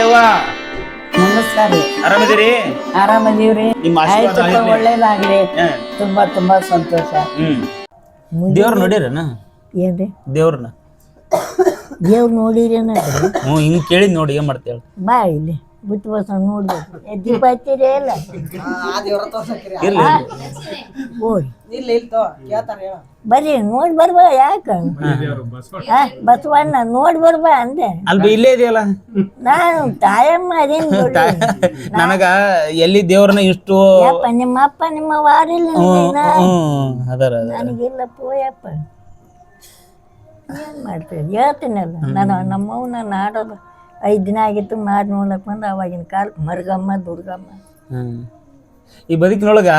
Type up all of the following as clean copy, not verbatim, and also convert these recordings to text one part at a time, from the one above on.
ಯವ್ವ. ನಮಸ್ಕಾರ ರೀ. ಆರಾಮಿದ್ದೀರಿ? ಆರಾಮದೀವ್ರಿ. ನಿಮ್ಮ ಆಶೀರ್ವಾದ ಆಯ್ತಪ್ಪ, ಆಗಿರ್ಲಿ. ಒಳ್ಳೇದಾಗ್ಲಿ. ತುಂಬಾ ತುಂಬಾ ಸಂತೋಷ. ದೇವ್ರ ನೋಡಿರನ? ಏನ್ರಿ ದೇವ್ರನ್ನ ದೇವ್ರು ನೋಡಿರೇನ? ಹಿಂಗ್ ಕೇಳಿದ್ ನೋಡಿ ಏನ್ ಮಾಡ್ತೇಳ? ಬಾ ಇಲ್ಲಿ ಬುತ್ತಿ ಬಸ ನೋಡ್ಬೇಕು. ದೀಪ ಹಚ್ಚಿರಿ ಇಲ್ಲ? ಇರ್ಲಿ ಓಯ್ ಬರ್ರಿ ನೋಡಿ ಬರ್ಬಾ. ಯಾಕ ಬಸವಣ್ಣ ನೋಡಿ ಬರ್ಬಾ ಅಂದೆ. ಅಲ್ಬಿ ಇಲ್ಲೇ ಇದೆಯಲ್ಲ. ನಾನು ತಾಯಮ್ಮ ಅದೇನ್ ನನಗ ಎಲ್ಲಿ ದೇವ್ರನ್ನ ಇಷ್ಟು ಯಪ್ಪ ನಿಮ್ಮ ಅಪ್ಪ ನಿಮ್ಮ ವಾರಿಲ್ಲ ಅದರ ನನಗಿಲ್ಲ ಪೋಯಪ್ಪ. ಏನ್ ಮಾಡ್ತೇವೆ ಹೇಳ್ತೀನಲ್ಲ. ನಮ್ಮವ್ ನಾನು ಆಡೋದು 5 ದಿನ ಆಗಿತ್ತು ಮಾಡಿ ನೋಡ್ಲಕ್ ಬಂದು ಅವಾಗಿನ ಕಾಲಕ್ಕೆ ಮರ್ಗಮ್ಮ ದುರ್ಗಮ್ಮ. ಈ ಬದುಕಿನೊಳಗ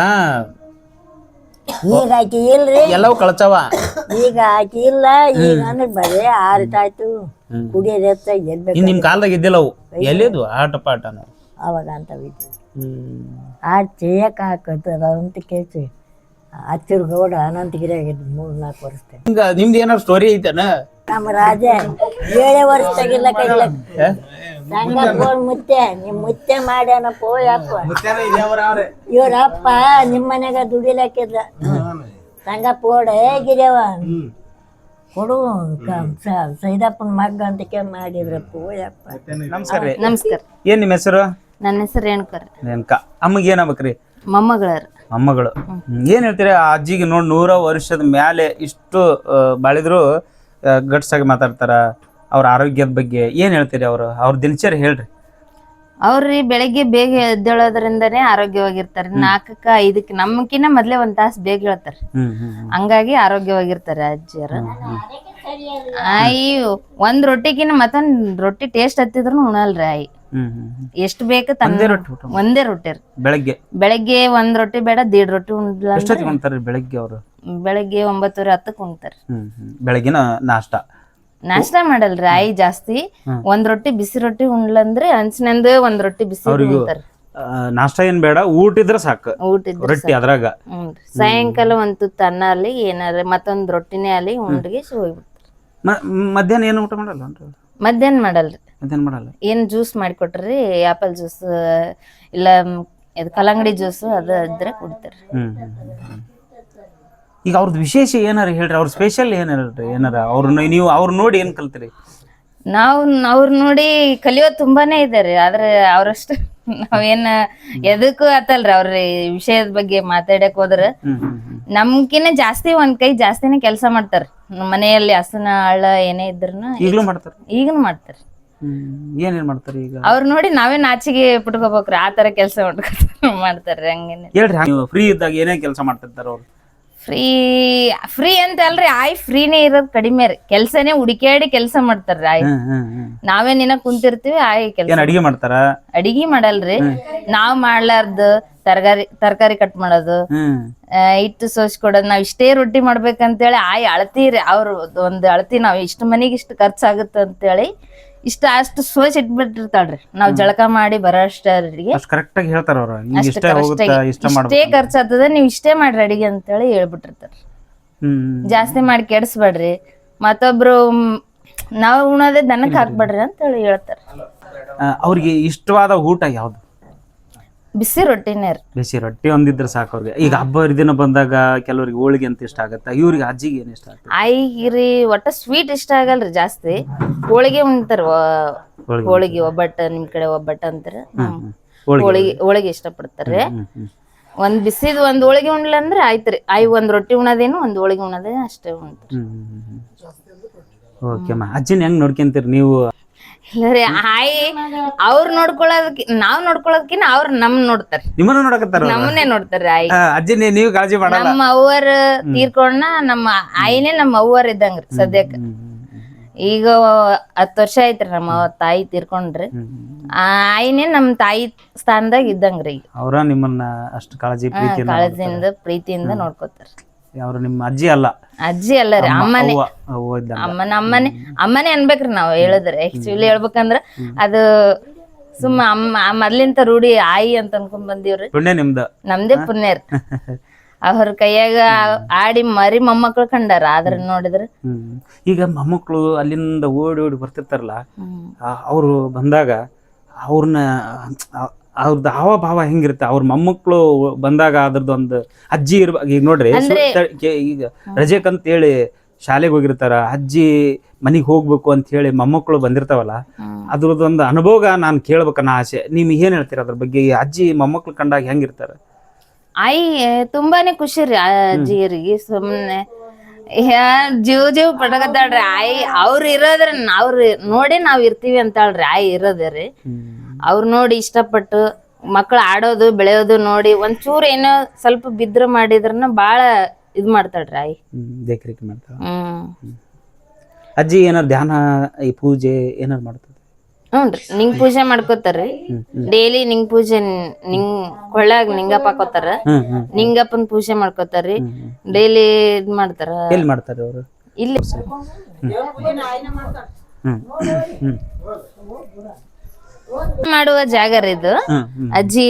ಈಗ ಆಕಿ ಇಲ್ರಿ, ಎಲ್ಲವೂ ಕಳ್ಚವ. ಈಗ ಆಕಿ ಇಲ್ಲ. ಈಗ ಅಂದ್ರೆ ಬರೇ ಆಯ್ತು ಕುಡಿಯೋದೆತ್ತ ಗೆಲ್ಬೇಕು. ನಿಮ್ ಕಾಲದಾಗ ಇದ್ದಿಲ್ಲ ಅವು. ಎಲ್ಲಿದ್ವು ಆಟ ಪಾಠನ? ಅವಾಗ ಅಂತವಿದ್ದು ಆಟ చేయಕ ಹಾಕತ್ತದ ಅಂತ ಕೇಳ್ತಿ. ಅಚ್ಚೂರ್ ಗೌಡ ಅನಂತಗಿರಿ ಆಗಿದ್ದು 3-4 ವರ್ಷ. ಹಿಂಗ ನಿಮ್ದು ಏನಾರು ಸ್ಟೋರಿ ಐತನ? ನಮ್ಮ ರಾಜ 7 ವರ್ಷದಾಗಿಲ್ಲ ಕೈಲಕ್ ಸಂಗಪ್ಪೋರ್ ಮುತ್ತೆ ನಿಮ್ ಮುತ್ತೆ ಮಾಡ್ಯಾನ ಪೋಯಪ್ಪ. ಇವ್ರಪ್ಪ ನಿಮ್ ಮನ್ಯಾಗ ದುಡಿಲಾಕಿದ್ದ ಸಂಗಪ್ಪೋಡ ಗಿರ್ಯವ ಕೊಡು ಸೈದಪ್ಪನ ಮಗ್ಗ ಅಂತ ಮಾಡಿದ್ರ ಪೋಯಪ್ಪ. ನಮಸ್ಕಾರ ರೀ. ನಮಸ್ಕಾರ. ಏನ್ ನಿಮ್ಮ ಹೆಸರು? ನನ್ನ ಹೆಸರು ರೇಣುಕರ್. ರೇಣುಕ. ಅಮ್ಮಗೆ ಏನಾಗ್ಬೇಕ್ರಿ? ಮೊಮ್ಮಗಳರ. ಮೊಮ್ಮಗಳು. ಏನ್ ಹೇಳ್ತೀರಿ ಆ ಅಜ್ಜಿಗೆ? ನೋಡಿ 100 ವರ್ಷದ ಮ್ಯಾಲೆ ಇಷ್ಟು ಬಾಳಿದ್ರು ಗಟ್ಸಾಗಿ ಮಾತಾಡ್ತಾರ. ಅವ್ರ ಆರೋಗ್ಯದ ಬಗ್ಗೆ ಏನ್ ಹೇಳ್ತೀರಿ? ಅವ್ರ ದಿನಚರಿ ಹೇಳ್ರಿ. ಅವ್ರಿ ಬೆಳಗ್ಗೆ ಬೇಗ ಎದ್ದೇಳೋದ್ರಿಂದನೇ ಆರೋಗ್ಯವಾಗಿರ್ತಾರೆ. 4ಕ್ಕೆ 5ಕ್ಕೆ ನಮ್ಮಕಿನ್ನ ಮೊದ್ಲೇ 1 ತಾಸು ಬೇಗ ಹೇಳ್ತಾರೆ. ಹಂಗಾಗಿ ಆರೋಗ್ಯವಾಗಿರ್ತಾರೆ ಅಜ್ಜಿಯರು. ಆಯಿ ಒಂದ್ ರೊಟ್ಟಿಗಿನ್ನ ಮತ್ತೊಂದ್ ರೊಟ್ಟಿ ಟೇಸ್ಟ್ ಹತ್ತಿದ್ರು ಉಣಲ್ರಿ ಆಯಿ. ಎಷ್ಟು ಬೇಕು ಒಂದೇ ರೊಟ್ಟಿ ಬೆಳಗ್ಗೆ 1 ರೊಟ್ಟಿ ಬೇಡ 1.5 ರೊಟ್ಟಿ ಉಣ್ತಾರೆ. ಬೆಳಗ್ಗೆ 9:30-10ಕ್ಕೆ ಉಣ್ತಾರೆ. ಬೆಳಗಿನ ನಾಷ್ಟಾ ಮಾಡಲ್ರಿ ಆಯಿ ಜಾಸ್ತಿ. 1 ರೊಟ್ಟಿ ಬಿಸಿ ರೊಟ್ಟಿ ಉಣ್ಲಂದ್ರೆ ಹಂಚಿನಂದು 1 ರೊಟ್ಟಿ ಬಿಸಿ ಉಣ್ತಾರೆ. ನಾಷ್ಟಾ ಏನ್ ಬೇಡ, ಊಟಿದ್ರೆ ಸಾಕು. ರೊಟ್ಟಿ ಅದ್ರಾಗ ಸಾಯಂಕಾಲ 1 ತುತ್ತು ಅನ್ನ ಅಲ್ಲಿ ಏನಾರ ಮತ್ತೊಂದ್ ರೊಟ್ಟಿನೇ ಅಲ್ಲಿ ಉಂಡ್ಗೆ ಹೋಗ್ಬಿಡ್ತಾರೆ. ಮಧ್ಯಾಹ್ನ ಏನು ಊಟ ಮಾಡಲ್ಲ? ಮಧ್ಯಾಹ್ನ ಮಾಡಲ್ರಿ. ಏನ್ ಜ್ಯೂಸ್ ಮಾಡಿಕೊಟ್ರಿ, ಆಪಲ್ ಜ್ಯೂಸ್ ಇಲ್ಲ ಕಲ್ಲಂಗಡಿ ಜ್ಯೂಸ್ ಅದ ಇದ್ರೆ ಕುಡಿತಾರೆ. ಈಗ ಅವ್ರದ್ದು ವಿಶೇಷ ಏನಾರ ಹೇಳ್ರಿ. ಅವ್ರ ಸ್ಪೆಷಲ್ ಏನಾರ ನೀವು ಅವ್ರ ನೋಡಿ ಏನ್ ಕಲ್ತೀರಿ? ನಾವು ಅವ್ರ ನೋಡಿ ಕಲಿಯೋದು ತುಂಬಾನೇ ಇದಾರೆ. ಆದ್ರೆ ಅವ್ರಷ್ಟು ನಾವೇನ್ ಎದಕ್ಕೂ ಆತಲ್ರಿ. ಅವ್ರ ವಿಷಯದ ಬಗ್ಗೆ ಮಾತಾಡಕ್ ಹೋದ್ರ ನಮ್ಕಿನ್ನ ಜಾಸ್ತಿ 1 ಕೈ ಜಾಸ್ತಿನೇ ಕೆಲಸ ಮಾಡ್ತಾರ. ಮನೆಯಲ್ಲಿ ಹಸನ ಹಳ್ಳ ಏನೇ ಇದ್ರುನು ಈಗನು ಮಾಡ್ತಾರ. ಏನೇನ್ ಮಾಡ್ತಾರೆ ಈಗ? ಅವ್ರ ನೋಡಿ ನಾವೇ ನಾಚಿಗೆ ಪುಟ್ಕೋಬೇಕ್ರಿ. ಆತರ ಕೆಲಸ ಮಾಡ್ತಾರ್ರಿ. ಹಂಗೇನೆ ಹೇಳ್ರಿ. ಫ್ರೀ ಇದ್ದಾಗ ಏನೇ ಕೆಲಸ ಮಾಡ್ತಿರ್ತಾರ ಅವ್ರು? ಫ್ರೀ ಅಂತ ಅಲ್ರಿ, ಆಯ್ ಫ್ರೀನೇ ಇರೋದ್ ಕಡಿಮೆ ರೀ. ಕೆಲ್ಸನೇ ಹುಡುಕ್ಯಾಡಿ ಕೆಲಸ ಮಾಡ್ತಾರ್ರಿ ಆಯ್. ನಾವೇನಿನ ಕುಂತಿರ್ತೀವಿ, ಆಯ್ ಕೆಲಸ. ಅಡಿಗೆ ಮಾಡ್ತಾರ? ಅಡಿಗೆ ಮಾಡಲ್ರಿ. ನಾವ್ ಮಾಡ್ಲಾರ್ದು ತರಕಾರಿ ಕಟ್ ಮಾಡೋದು, ಹಿಟ್ಟು ಸೋಸಿ ಕೊಡೋದು. ನಾವ್ ಇಷ್ಟೇ ರೊಟ್ಟಿ ಮಾಡ್ಬೇಕಂತೇಳಿ ಆಯ್ ಅಳತೀರಿ. ಅವ್ರು ಒಂದ್ ಅಳತಿ ನಾವ್ ಇಷ್ಟು ಮನಿಗೆ ಇಷ್ಟು ಖರ್ಚಾಗುತ್ತೆ ಅಂತೇಳಿ ಅಷ್ಟು ಸೋಸಿ ಇಟ್ಬಿಟ್ಟಿರ್ತಾಳ್ರಿ. ನಾವ್ ಜಳಕ ಮಾಡಿ ಬರೋ ಅಷ್ಟರಿಗೆ ಇಷ್ಟೇ ಖರ್ಚಾಗ್ತದ, ನೀವ್ ಇಷ್ಟೇ ಮಾಡ್ರಿ ಅಡಿಗೆ ಅಂತೇಳಿ ಹೇಳ್ಬಿಟ್ಟಿರ್ತಾರ. ಜಾಸ್ತಿ ಮಾಡಿ ಕೆಡ್ಸ್ಬೇಡ್ರಿ, ಮತ್ತೊಬ್ರು ನಾವ್ ಉಣೋದೇ ದನಕ್ ಹಾಕ್ಬೇಡ್ರಿ ಅಂತ ಹೇಳಿ ಹೇಳ್ತಾರ. ಅವ್ರಿಗೆ ಇಷ್ಟವಾದ ಊಟ ಯಾವ್ದು? ಬಿಸಿ ರೊಟ್ಟಿನೇ ರೀ. ಬಿಸಿ ರೊಟ್ಟಿ ಒಂದಿದ್ರೆ ಸಾಕು ಅವ್ರಿಗೆ. ಈಗ ಹಬ್ಬ ಹರಿದಿನ ಬಂದಾಗ ಕೆಲವರಿಗೆ ಹೋಳಿಗೆ ಅಂತ ಇಷ್ಟ ಆಗತ್ತ. ಇವ್ರಿಗೆ ಅಜ್ಜಿಗೆ ಏನ್ ಇಷ್ಟ ಆಗುತ್ತೆ? ಆಯ್ಗಿರಿ ಒಟ್ಟ ಸ್ವೀಟ್ ಇಷ್ಟ ಆಗಲ್ರಿ ಜಾಸ್ತಿ. ಹೋಳಿಗೆ ಉಣ್ತಾರ. ಹೋಳಿಗೆ ಒಬ್ಬಟ್ಟು, ನಿಮ್ ಕಡೆ ಒಬ್ಬಟ್ಟು ಅಂತಾರ. ಹೋಳಿಗೆ ಇಷ್ಟ ಪಡ್ತಾರ್ರಿ. ಒಂದ್ ಬಿಸಿದ್ 1 ಹೋಳಿಗೆ ಉಣ್ಲ ಅಂದ್ರೆ ಆಯ್ತ್ರಿ. 1 ರೊಟ್ಟಿ ಉಣೋದೇನು 1 ಹೋಳಿಗೆ ಉಣೋದೇನು ಅಷ್ಟೇ ಉಣ್ತಾರ. ಅಜ್ಜಿನ ಹೆಂಗ್ ನೋಡ್ಕೊಂತೀರಿ ನೀವು? ಇಲ್ಲರಿ ಆಯಿ ಅವ್ರ ನಾವ್ ನೋಡ್ಕೊಳ್ಳೋದಕ್ಕಿನ್ನ ಅವ್ರ ನೋಡ್ತಾರ. ನಿಮ್ಮನ್ನ ನೋಡಕತ್ತಾರ? ನಮ್ಮನ್ನೇ ನೋಡ್ತಾರ ಆಯಿ. ಅಜ್ಜಿ ನೀವು ಕಾಳಜಿ ಮಾಡಲ್ಲ? ನಮ್ಮ ಅವ್ವರ್ ತೀರ್ಕೊಂಡ ನಮ್ಮ ಆಯಿನೇ ನಮ್ಮ ಅವ್ವರ್ ಇದ್ದಂಗ್ರಿ ಸದ್ಯಕ್ಕ. ಈಗ 10 ವರ್ಷ ಆಯ್ತ್ರಿ ನಮ್ಮ ತಾಯಿ ತೀರ್ಕೊಂಡ್ರಿ. ಆಯಿನೇ ನಮ್ ತಾಯಿ ಸ್ಥಾನದಾಗ ಇದ್ದಂಗ್ರಿ. ಅವ್ರ ನಿಮ್ಮನ್ನ ಅಷ್ಟು ಕಾಳಜಿಯಿಂದ ಪ್ರೀತಿಯಿಂದ ನೋಡ್ಕೋತಾರ. ಅವ್ರು ನಿಮ್ಮ ಅಜ್ಜಿ ಅಲ್ಲ? ಅಜ್ಜಿ ಅಲ್ಲರಿ, ಅಮ್ಮನೇ. ಅಮ್ಮನೇ ಅನ್ಬೇಕ್ರಿ ನಾವ್ ಹೇಳಿದ್ರೆ. ಆಕ್ಚುಲಿ ಹೇಳ್ಬೇಕಂದ್ರ ಅದು ಸುಮ್ಮ ಮೊದ್ಲಿಂತ ರೂಢಿ ಆಯಿ ಅಂತ ಅನ್ಕೊಂಡ್ ಬಂದೀವ್ರಿ. ಪುಣ್ಯ ನಮ್ದೇ ಪುಣ್ಯ ರೀ. ಅವ್ರ ಕೈಯಾಗ ಆಡಿ ಮರಿ ಮೊಮ್ಮಕ್ಳು ಕಂಡಾರ. ಆದ್ರ ನೋಡಿದ್ರ ಈಗ ಮೊಮ್ಮಕ್ಳು ಅಲ್ಲಿಂದ ಓಡಿ ಬರ್ತಿರ್ತಾರಲ್ಲ, ಅವ್ರು ಬಂದಾಗ ಅವ್ರನ್ನ ಅವ್ರದ್ದು ಹಾವಭಾವ ಹೆಂಗಿರುತ್ತೆ, ಅವ್ರ ಮೊಮ್ಮಕ್ಕಳು ಬಂದಾಗ ಅದ್ರದ್ದು ಒಂದು ಅಜ್ಜಿ ಈಗ ನೋಡ್ರಿ ಈಗ ರಜೆಕ್ ಹೇಳಿ ಶಾಲೆಗೆ ಹೋಗಿರ್ತಾರ, ಅಜ್ಜಿ ಮನಿಗೆ ಹೋಗ್ಬೇಕು ಅಂತ ಹೇಳಿ ಮೊಮ್ಮಕ್ಕಳು ಬಂದಿರ್ತಾವಲ್ಲ, ಅದ್ರದ್ದೊಂದು ಅನುಭವ ನಾನು ಕೇಳ್ಬೇಕನ್ನ ಆಸೆ. ನಿಮ್ಗೆ ಏನ್ ಹೇಳ್ತೀರ ಅದ್ರ ಬಗ್ಗೆ? ಈ ಅಜ್ಜಿ ಮೊಮ್ಮಕ್ಳು ಕಂಡಾಗ ಹೆಂಗಿರ್ತಾರ? ಆಯಿ ತುಂಬಾನೇ ಖುಷಿ ರೀ ಅಜ್ಜಿಯರಿಗೆ. ಸುಮ್ನೆ ಜೀವ್ ಪಟಕತ್ತಾಳ್ರಿ ಆಯಿ. ಅವ್ರು ಇರೋದ್ರ ಅವ್ರು ನೋಡಿ ನಾವ್ ಇರ್ತೀವಿ ಅಂತಾಳ್ರಿ ಆಯಿ ಇರೋದ್ರಿ. ಅವ್ರು ನೋಡಿ ಇಷ್ಟಪಟ್ಟು ಮಕ್ಳು ಆಡೋದು ಬೆಳೆಯೋದು ನೋಡಿ ಒಂಚೂರು ಏನೋ ಸ್ವಲ್ಪ ಬಿದ್ರು ಮಾಡಿದ್ರನ ಬಾಳ ಇದ್ ಮಾಡ್ತಾಳ್ರಿ ಆಯಿ. ದೇಖ್ರೇಖ್ ಮಾಡ್ತಾಳ. ಅಜ್ಜಿ ಏನಾರ ಧ್ಯಾನ, ಈ ಪೂಜೆ ಏನಾರು ಮಾಡ್ತದೆ? ಹ್ಞೂನ್ರಿ, ನಿಂಗ್ ಪೂಜೆ ಮಾಡ್ಕೋತಾರ್ರಿ ಡೈಲಿ. ನಿಂಗ್ ಪೂಜೆ ಕೊಳ್ಳಾಗ ನಿಂಗಪ್ಪ ಹಾಕೋತಾರ, ನಿಂಗಪ್ಪನ ಪೂಜೆ ಮಾಡ್ಕೋತಾರ್ರಿ ಡೈಲಿ. ಇದ್ ಮಾಡ್ತಾರ. ಎಲ್ಲಿ ಮಾಡ್ತಾರೆ ಅವರು? ಇಲ್ಲಿ ಮಾಡುವ ಜಾಗ ರೀ ಇದು. ಅಜ್ಜಿ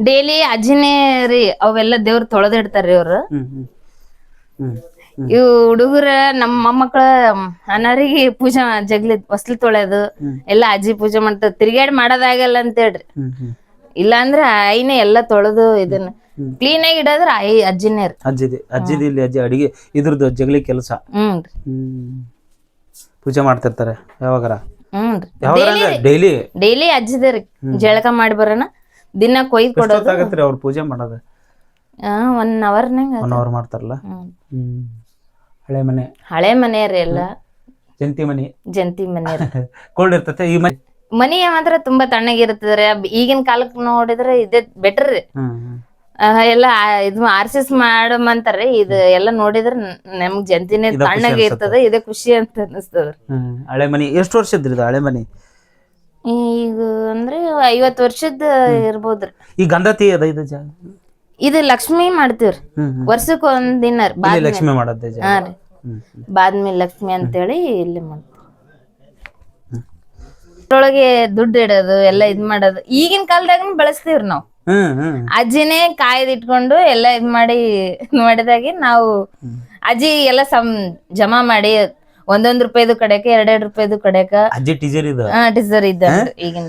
ಡೈಲಿ ಅಜ್ಜಿನೇ ರೀ ಅವೆಲ್ಲ ದೇವ್ರ ತೊಳೆದಿಡ್ತಾರ್ರಿ ಅವ್ರು. ಇವ್ ಹುಡುಗರ ನಮ್ಮ ಮೊಮ್ಮಕ್ಳ ಅನಾರಿಗೆ ಪೂಜೆ ಜಗ್ಲಿ ಹೊಸ್ಲಿ ತೊಳೆದು ಎಲ್ಲಾ ಅಜ್ಜಿ ಪೂಜೆ ಮಾಡ್ತಾರ. ತಿರ್ಗಾಡಿ ಮಾಡೋದಾಗಲ್ಲ ಅಂತ ಹೇಳ್ರಿ. ಇಲ್ಲಾಂದ್ರ ಆಯಿನೇ ಎಲ್ಲಾ ತೊಳೆದು ಇದನ್ನ ಕ್ಲೀನ್ ಆಗಿ ಇಡೋದ್ರ ಆಯಿ ಅಜ್ಜಿನೇ ರೀ. ಅಜ್ಜಿದಿ ಇಲ್ಲಿ ಅಜ್ಜಿ ಅಡಿಗೆ ಇದ್ರದ್ದು ಜಗ್ಲಿ ಕೆಲಸ. ಪೂಜೆ ಮಾಡ್ತಿರ್ತಾರೆ ಯಾವಾಗಾರ? ಡೈಲಿ ಅಜ್ಜಿದ ರೀ. ಜಳಕ ಮಾಡಿ ಬರೋಣ, ದಿನ ಕೊಯ್ದು ಕೊಡೋದು. ಅವ್ರ ಪೂಜೆ ಮಾಡೋದು 1 hour ಮಾಡ್ತಾರಲ್ಲ. ಹಳೆ ಮನೆ ರೀ ಎಲ್ಲ. ಜಂತಿ ಮನೆ ಕೋಲ್ಡ್ ಇರ್ತತೆ. ಈ ಮನಿ ಮಾತ್ರ ತುಂಬಾ ತಣ್ಣಗಿರ್ತದ್ರಿ. ಈಗಿನ ಕಾಲಕ್ ನೋಡಿದ್ರೆ ಇದೇ ಬೆಟರ್ ರೀ. ಎಲ್ಲ ಇದು ಆರ್ಸಿಸ್ ಮಾಡಮಂತಾರ್ರಿ. ಇದು ಎಲ್ಲ ನೋಡಿದ್ರ ನಮ್ಗ್ ಜಂತಿನೇ ತಣ್ಣಗೆ ಇರ್ತದ. ಇದೇ ಖುಷಿ ಅಂತ ಅನಿಸ್ತದ. ಹಳೆ ಮನಿ ಎಷ್ಟು ವರ್ಷದ್ರಿ ಇದು? ಹಳೆ ಮನಿ ಈಗ ಅಂದ್ರೆ 50 ವರ್ಷದ ಇರ್ಬೋದ್ರಿ. ಈ ಗಂಧತಿ ಅದ ಇದು ಜಾಗ? ಇದು ಲಕ್ಷ್ಮಿ ಮಾಡ್ತೀವ್ರಿ. ವರ್ಷಕ್ಕ ಒಂದ್ ದಿನ ಲಕ್ಷ್ಮಿ ಮಾಡೋದೇ. ಹಾ ರೀ, ಬಾದ್ಮಿ ಲಕ್ಷ್ಮಿ ಅಂತೇಳಿ ಇಲ್ಲಿ ಮಾಡ್ತೀವಿ. ಅದ್ರೊಳಗೆ ದುಡ್ಡು ಇಡೋದು ಎಲ್ಲ ಇದ್ ಮಾಡೋದು ಈಗಿನ ಕಾಲದಾಗ ಬಳಸ್ತೀವ್ರಿ ನಾವು. ಅಜ್ಜಿನೇ ಕಾಯ್ದಿಟ್ಕೊಂಡು ಎಲ್ಲ ಇದ್ ಮಾಡಿದಾಗೆ ನಾವು ಅಜ್ಜಿ ಎಲ್ಲ ಜಮಾ ಮಾಡಿ ₹1 ಕಡೆಕ ₹2 ಕಡೆಕ ಅಜ್ಜಿ ಟೀಚರ್ ಟೀಚರ್ ಇದ್ದ. ಈಗಿನ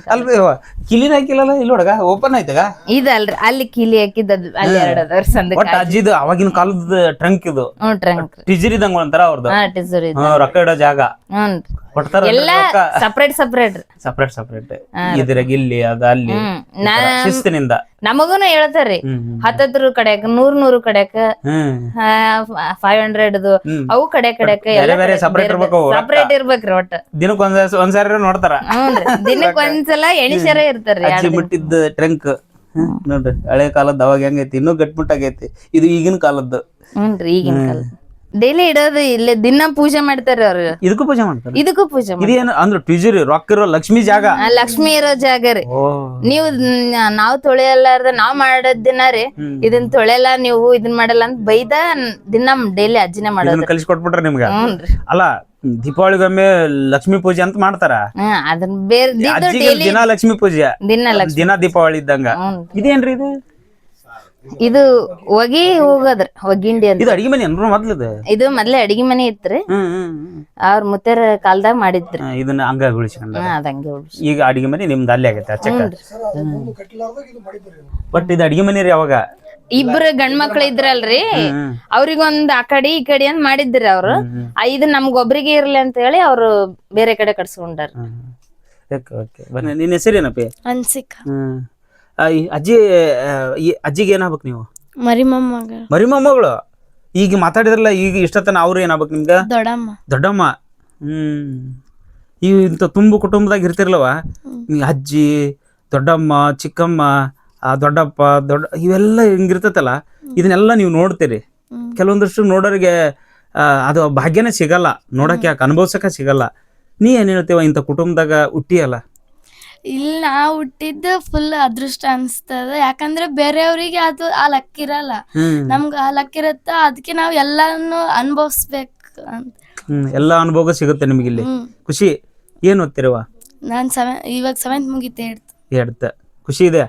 ಕಿಲಿನ ಹಾಕಿಲ್ಲಲ್ಲ ಇಲ್ಲಿ ಹುಡುಗ ಓಪನ್ ಆಯ್ತಾಗ ಇದಲ್ರಿ, ಅಲ್ಲಿ ಕಿಲಿ ಹಾಕಿದ್ದು ಅಲ್ಲಿ 2 ವರ್ಷ ಅಜ್ಜಿದು ಅವಾಗಿನ ಕಾಲದ ಟ್ರಂಕ್ ಇದು. ಟ್ರಂಕ್ ಟೀಚರ್ ಇದ್ದಂಗ ಒಂಥರ ಅವ್ರದ್ದು. ಟೀಚರ್ ರೊಕ್ಕ ಇಡೋ ಜಾಗ ಎಲ್ಲ ಸಪ್ರೇಟ್ ಇದ್ರಾಗ ಇಲ್ಲಿ ಅದ ಅಲ್ಲಿ ಶಿಸ್ತಿನಿಂದ ನಮಗೂನು ಹೇಳ್ತಾರ್ರಿ. 10 ಕಡೆಕ 100 ಕಡೆಕ 500 ಅವು ಕಡೆಕ ಸಪ್ರೇಟ್ ಇರ್ಬೇಕ್ರಿ. ಒಟ್ಟ ದಿನಕ್ಕೆ ಒಂದ್ಸಾರಿ ನೋಡ್ತಾರ. ದಿನಕ್ಕೆ ಒಂದ್ಸಲ ಎಣಿಸರ ಇರ್ತಾರ್ರಿ. ಅಜ್ಜಿ ಬಿಟ್ಟಿದ್ದ ಟ್ರಂಕ್ ನೋಡ್ರಿ, ಹಳೆ ಕಾಲದ ಅವಾಗ ಹೆಂಗೈತಿ, ಇನ್ನೂ ಗಟ್ಬಿಟ್ಟಾಗೈತಿ. ಇದು ಈಗಿನ ಕಾಲದ್ದು. ಹ್ಞೂನ್ರಿ, ಈಗಿನ ಕಾಲ ಡೈಲಿ ಇಡೋದು ಇಲ್ಲೇ. ದಿನ ಪೂಜೆ ಮಾಡ್ತಾರ ಅವ್ರು. ಇದಕ್ಕೂ ಪೂಜೆ ಮಾಡ್ತಾರೆ. ಇದಕ್ಕೂ ಪೂಜೆ ಇದೇನು ಅಂದ್ರೆ ಟ್ಯೂಜರಿ ರೊಕ್ಕ ಇರೋ ಲಕ್ಷ್ಮಿ ಜಾಗ. ಲಕ್ಷ್ಮಿ ಇರೋ ಜಾಗ ರೀ. ನೀವು ನಾವ್ ತೊಳೆಯಲ್ಲಾರ್ದ ನಾವ್ ಮಾಡೋದ್ ದಿನ ರೀ. ಇದನ್ ತೊಳೆಯಲ್ಲ ನೀವು ಇದನ್ ಮಾಡಲ್ಲ ಅಂತ ಬೈದ ದಿನ ಡೈಲಿ ಅಜ್ಜಿನೇ ಮಾಡೋದು. ಕಲಿಸ್ಕೊಟ್ಬಿಟ್ರ ನಿಮ್ಗೆ? ಅಲ್ಲ, ದೀಪಾವಳಿಗೊಮ್ಮೆ ಲಕ್ಷ್ಮಿ ಪೂಜೆ ಅಂತ ಮಾಡ್ತಾರ. ಅದನ್ನ ಬೇರೆ ದಿನ ಲಕ್ಷ್ಮಿ ಪೂಜೆ, ದಿನ ದೀಪಾವಳಿ ಇದ್ದಂಗ. ಇದೇನ್ರಿ ಇದು? ಇದು ಹೊಗಿ ಹೋಗದ್ರಿ, ಹೊಗಿಂಡಿ ಅಂತ. ಇದು ಅಡಿಗೆ ಮನೆ ಅನ್ರು ಮೊದ್ಲದ? ಇದು ಮೊದ್ಲೇ ಅಡಿಗೆ ಮನೆ ಇತ್ರಿ. ಅವ್ರ ಮುತ್ತರ ಕಾಲದಾಗ ಮಾಡಿದ್ರಿ. ಇದನ್ನ ಹಂಗ ಉಳಿಸ್ಕೊಂಡ ಅದಂಗೆ ಉಳಿಸಿ. ಈಗ ಅಡಿಗೆ ಮನೆ ನಿಮ್ದು ಅಲ್ಲೇ ಆಗೈತೆ ಅಚ್ಚಕ್ಕ. ಬಟ್ ಇದು ಅಡಿಗೆ ಮನೆ ರೀ. ಅವಾಗ 2 ಗಂಡ್ ಮಕ್ಳು ಇದ್ರಲ್ರಿ, ಅವ್ರಿಗೊಂದ್ ಆ ಕಡೆ ಈ ಕಡೆ ಅಂತ ಮಾಡಿದ್ರಿ ಅವ್ರು. ಇದು ನಮ್ಗೊಬ್ರಿಗೆ ಇರ್ಲಿ ಅಂತ ಹೇಳಿ ಅವ್ರು ಬೇರೆ ಕಡೆ ಕಟ್ಸ್ಕೊಂಡಾರ. ನಿನ್ನ ಹೆಸರೇನಪ್ಪಿ? ಅನ್ಸಿಕ. ಅಜ್ಜಿಗೆ ಏನಾಗ್ಬೇಕು ನೀವು? ಮರಿಮೊಮ್ಮಗಳು. ಈಗ ಮಾತಾಡಿದ್ರಲ್ಲ, ಈಗ ಇಷ್ಟತನ ಅವ್ರು ಏನಾಗ್ಬೇಕು ನಿಮ್ಗ? ದೊಡ್ಡಮ್ಮ. ಇಂತ ತುಂಬು ಕುಟುಂಬದಾಗ ಇರ್ತಿರ್ಲವ, ಅಜ್ಜಿ, ದೊಡ್ಡಮ್ಮ, ಚಿಕ್ಕಮ್ಮ, ದೊಡ್ಡಪ್ಪ, ಇವೆಲ್ಲ ಹಿಂಗಿರ್ತೈತಲ್ಲ, ಇದನ್ನೆಲ್ಲ ನೀವು ನೋಡ್ತೀರಿ. ಕೆಲವೊಂದಷ್ಟು ನೋಡೋರಿಗೆ ಅದು ಭಾಗ್ಯನೇ ಸಿಗಲ್ಲ, ನೋಡಕ್ಕೆ ಯಾಕೆ ಅನುಭವಿಸಕ ಸಿಗಲ್ಲ. ನೀ ಏನ್ ಹೇಳ್ತೀವ ಇಂಥ ಕುಟುಂಬದಾಗ ಹುಟ್ಟಿಯಲ್ಲ? ಇಲ್ಲಿ ನಾವು ಹುಟ್ಟಿದ್ದು ಫುಲ್ ಅದೃಷ್ಟ ಅನ್ಸ್ತದ. ಯಾಕಂದ್ರೆ ಬೇರೆಯವ್ರಿಗೆ ಅದು ಆ ಲಕ್ಕಿರಲ್ಲ, ನಮ್ಗ ಆ ಲಕ್ಕಿರತ್ತ. ಅದಕ್ಕೆ ನಾವ್ ಎಲ್ಲಾನು ಅನುಭವಿಸ್ಬೇಕು ಅಂತ. ಎಲ್ಲಾ ಅನುಭವ ಸಿಗುತ್ತೆ ನಿಮ್ಗೆ ಇಲ್ಲಿ. ಖುಷಿ. ಏನ್ ಓದ್ತಿರವ? ನಾನ್ ಇವಾಗ 7th ಮುಗಿತೆ. 8th ಖುಷಿ ಇದೆ.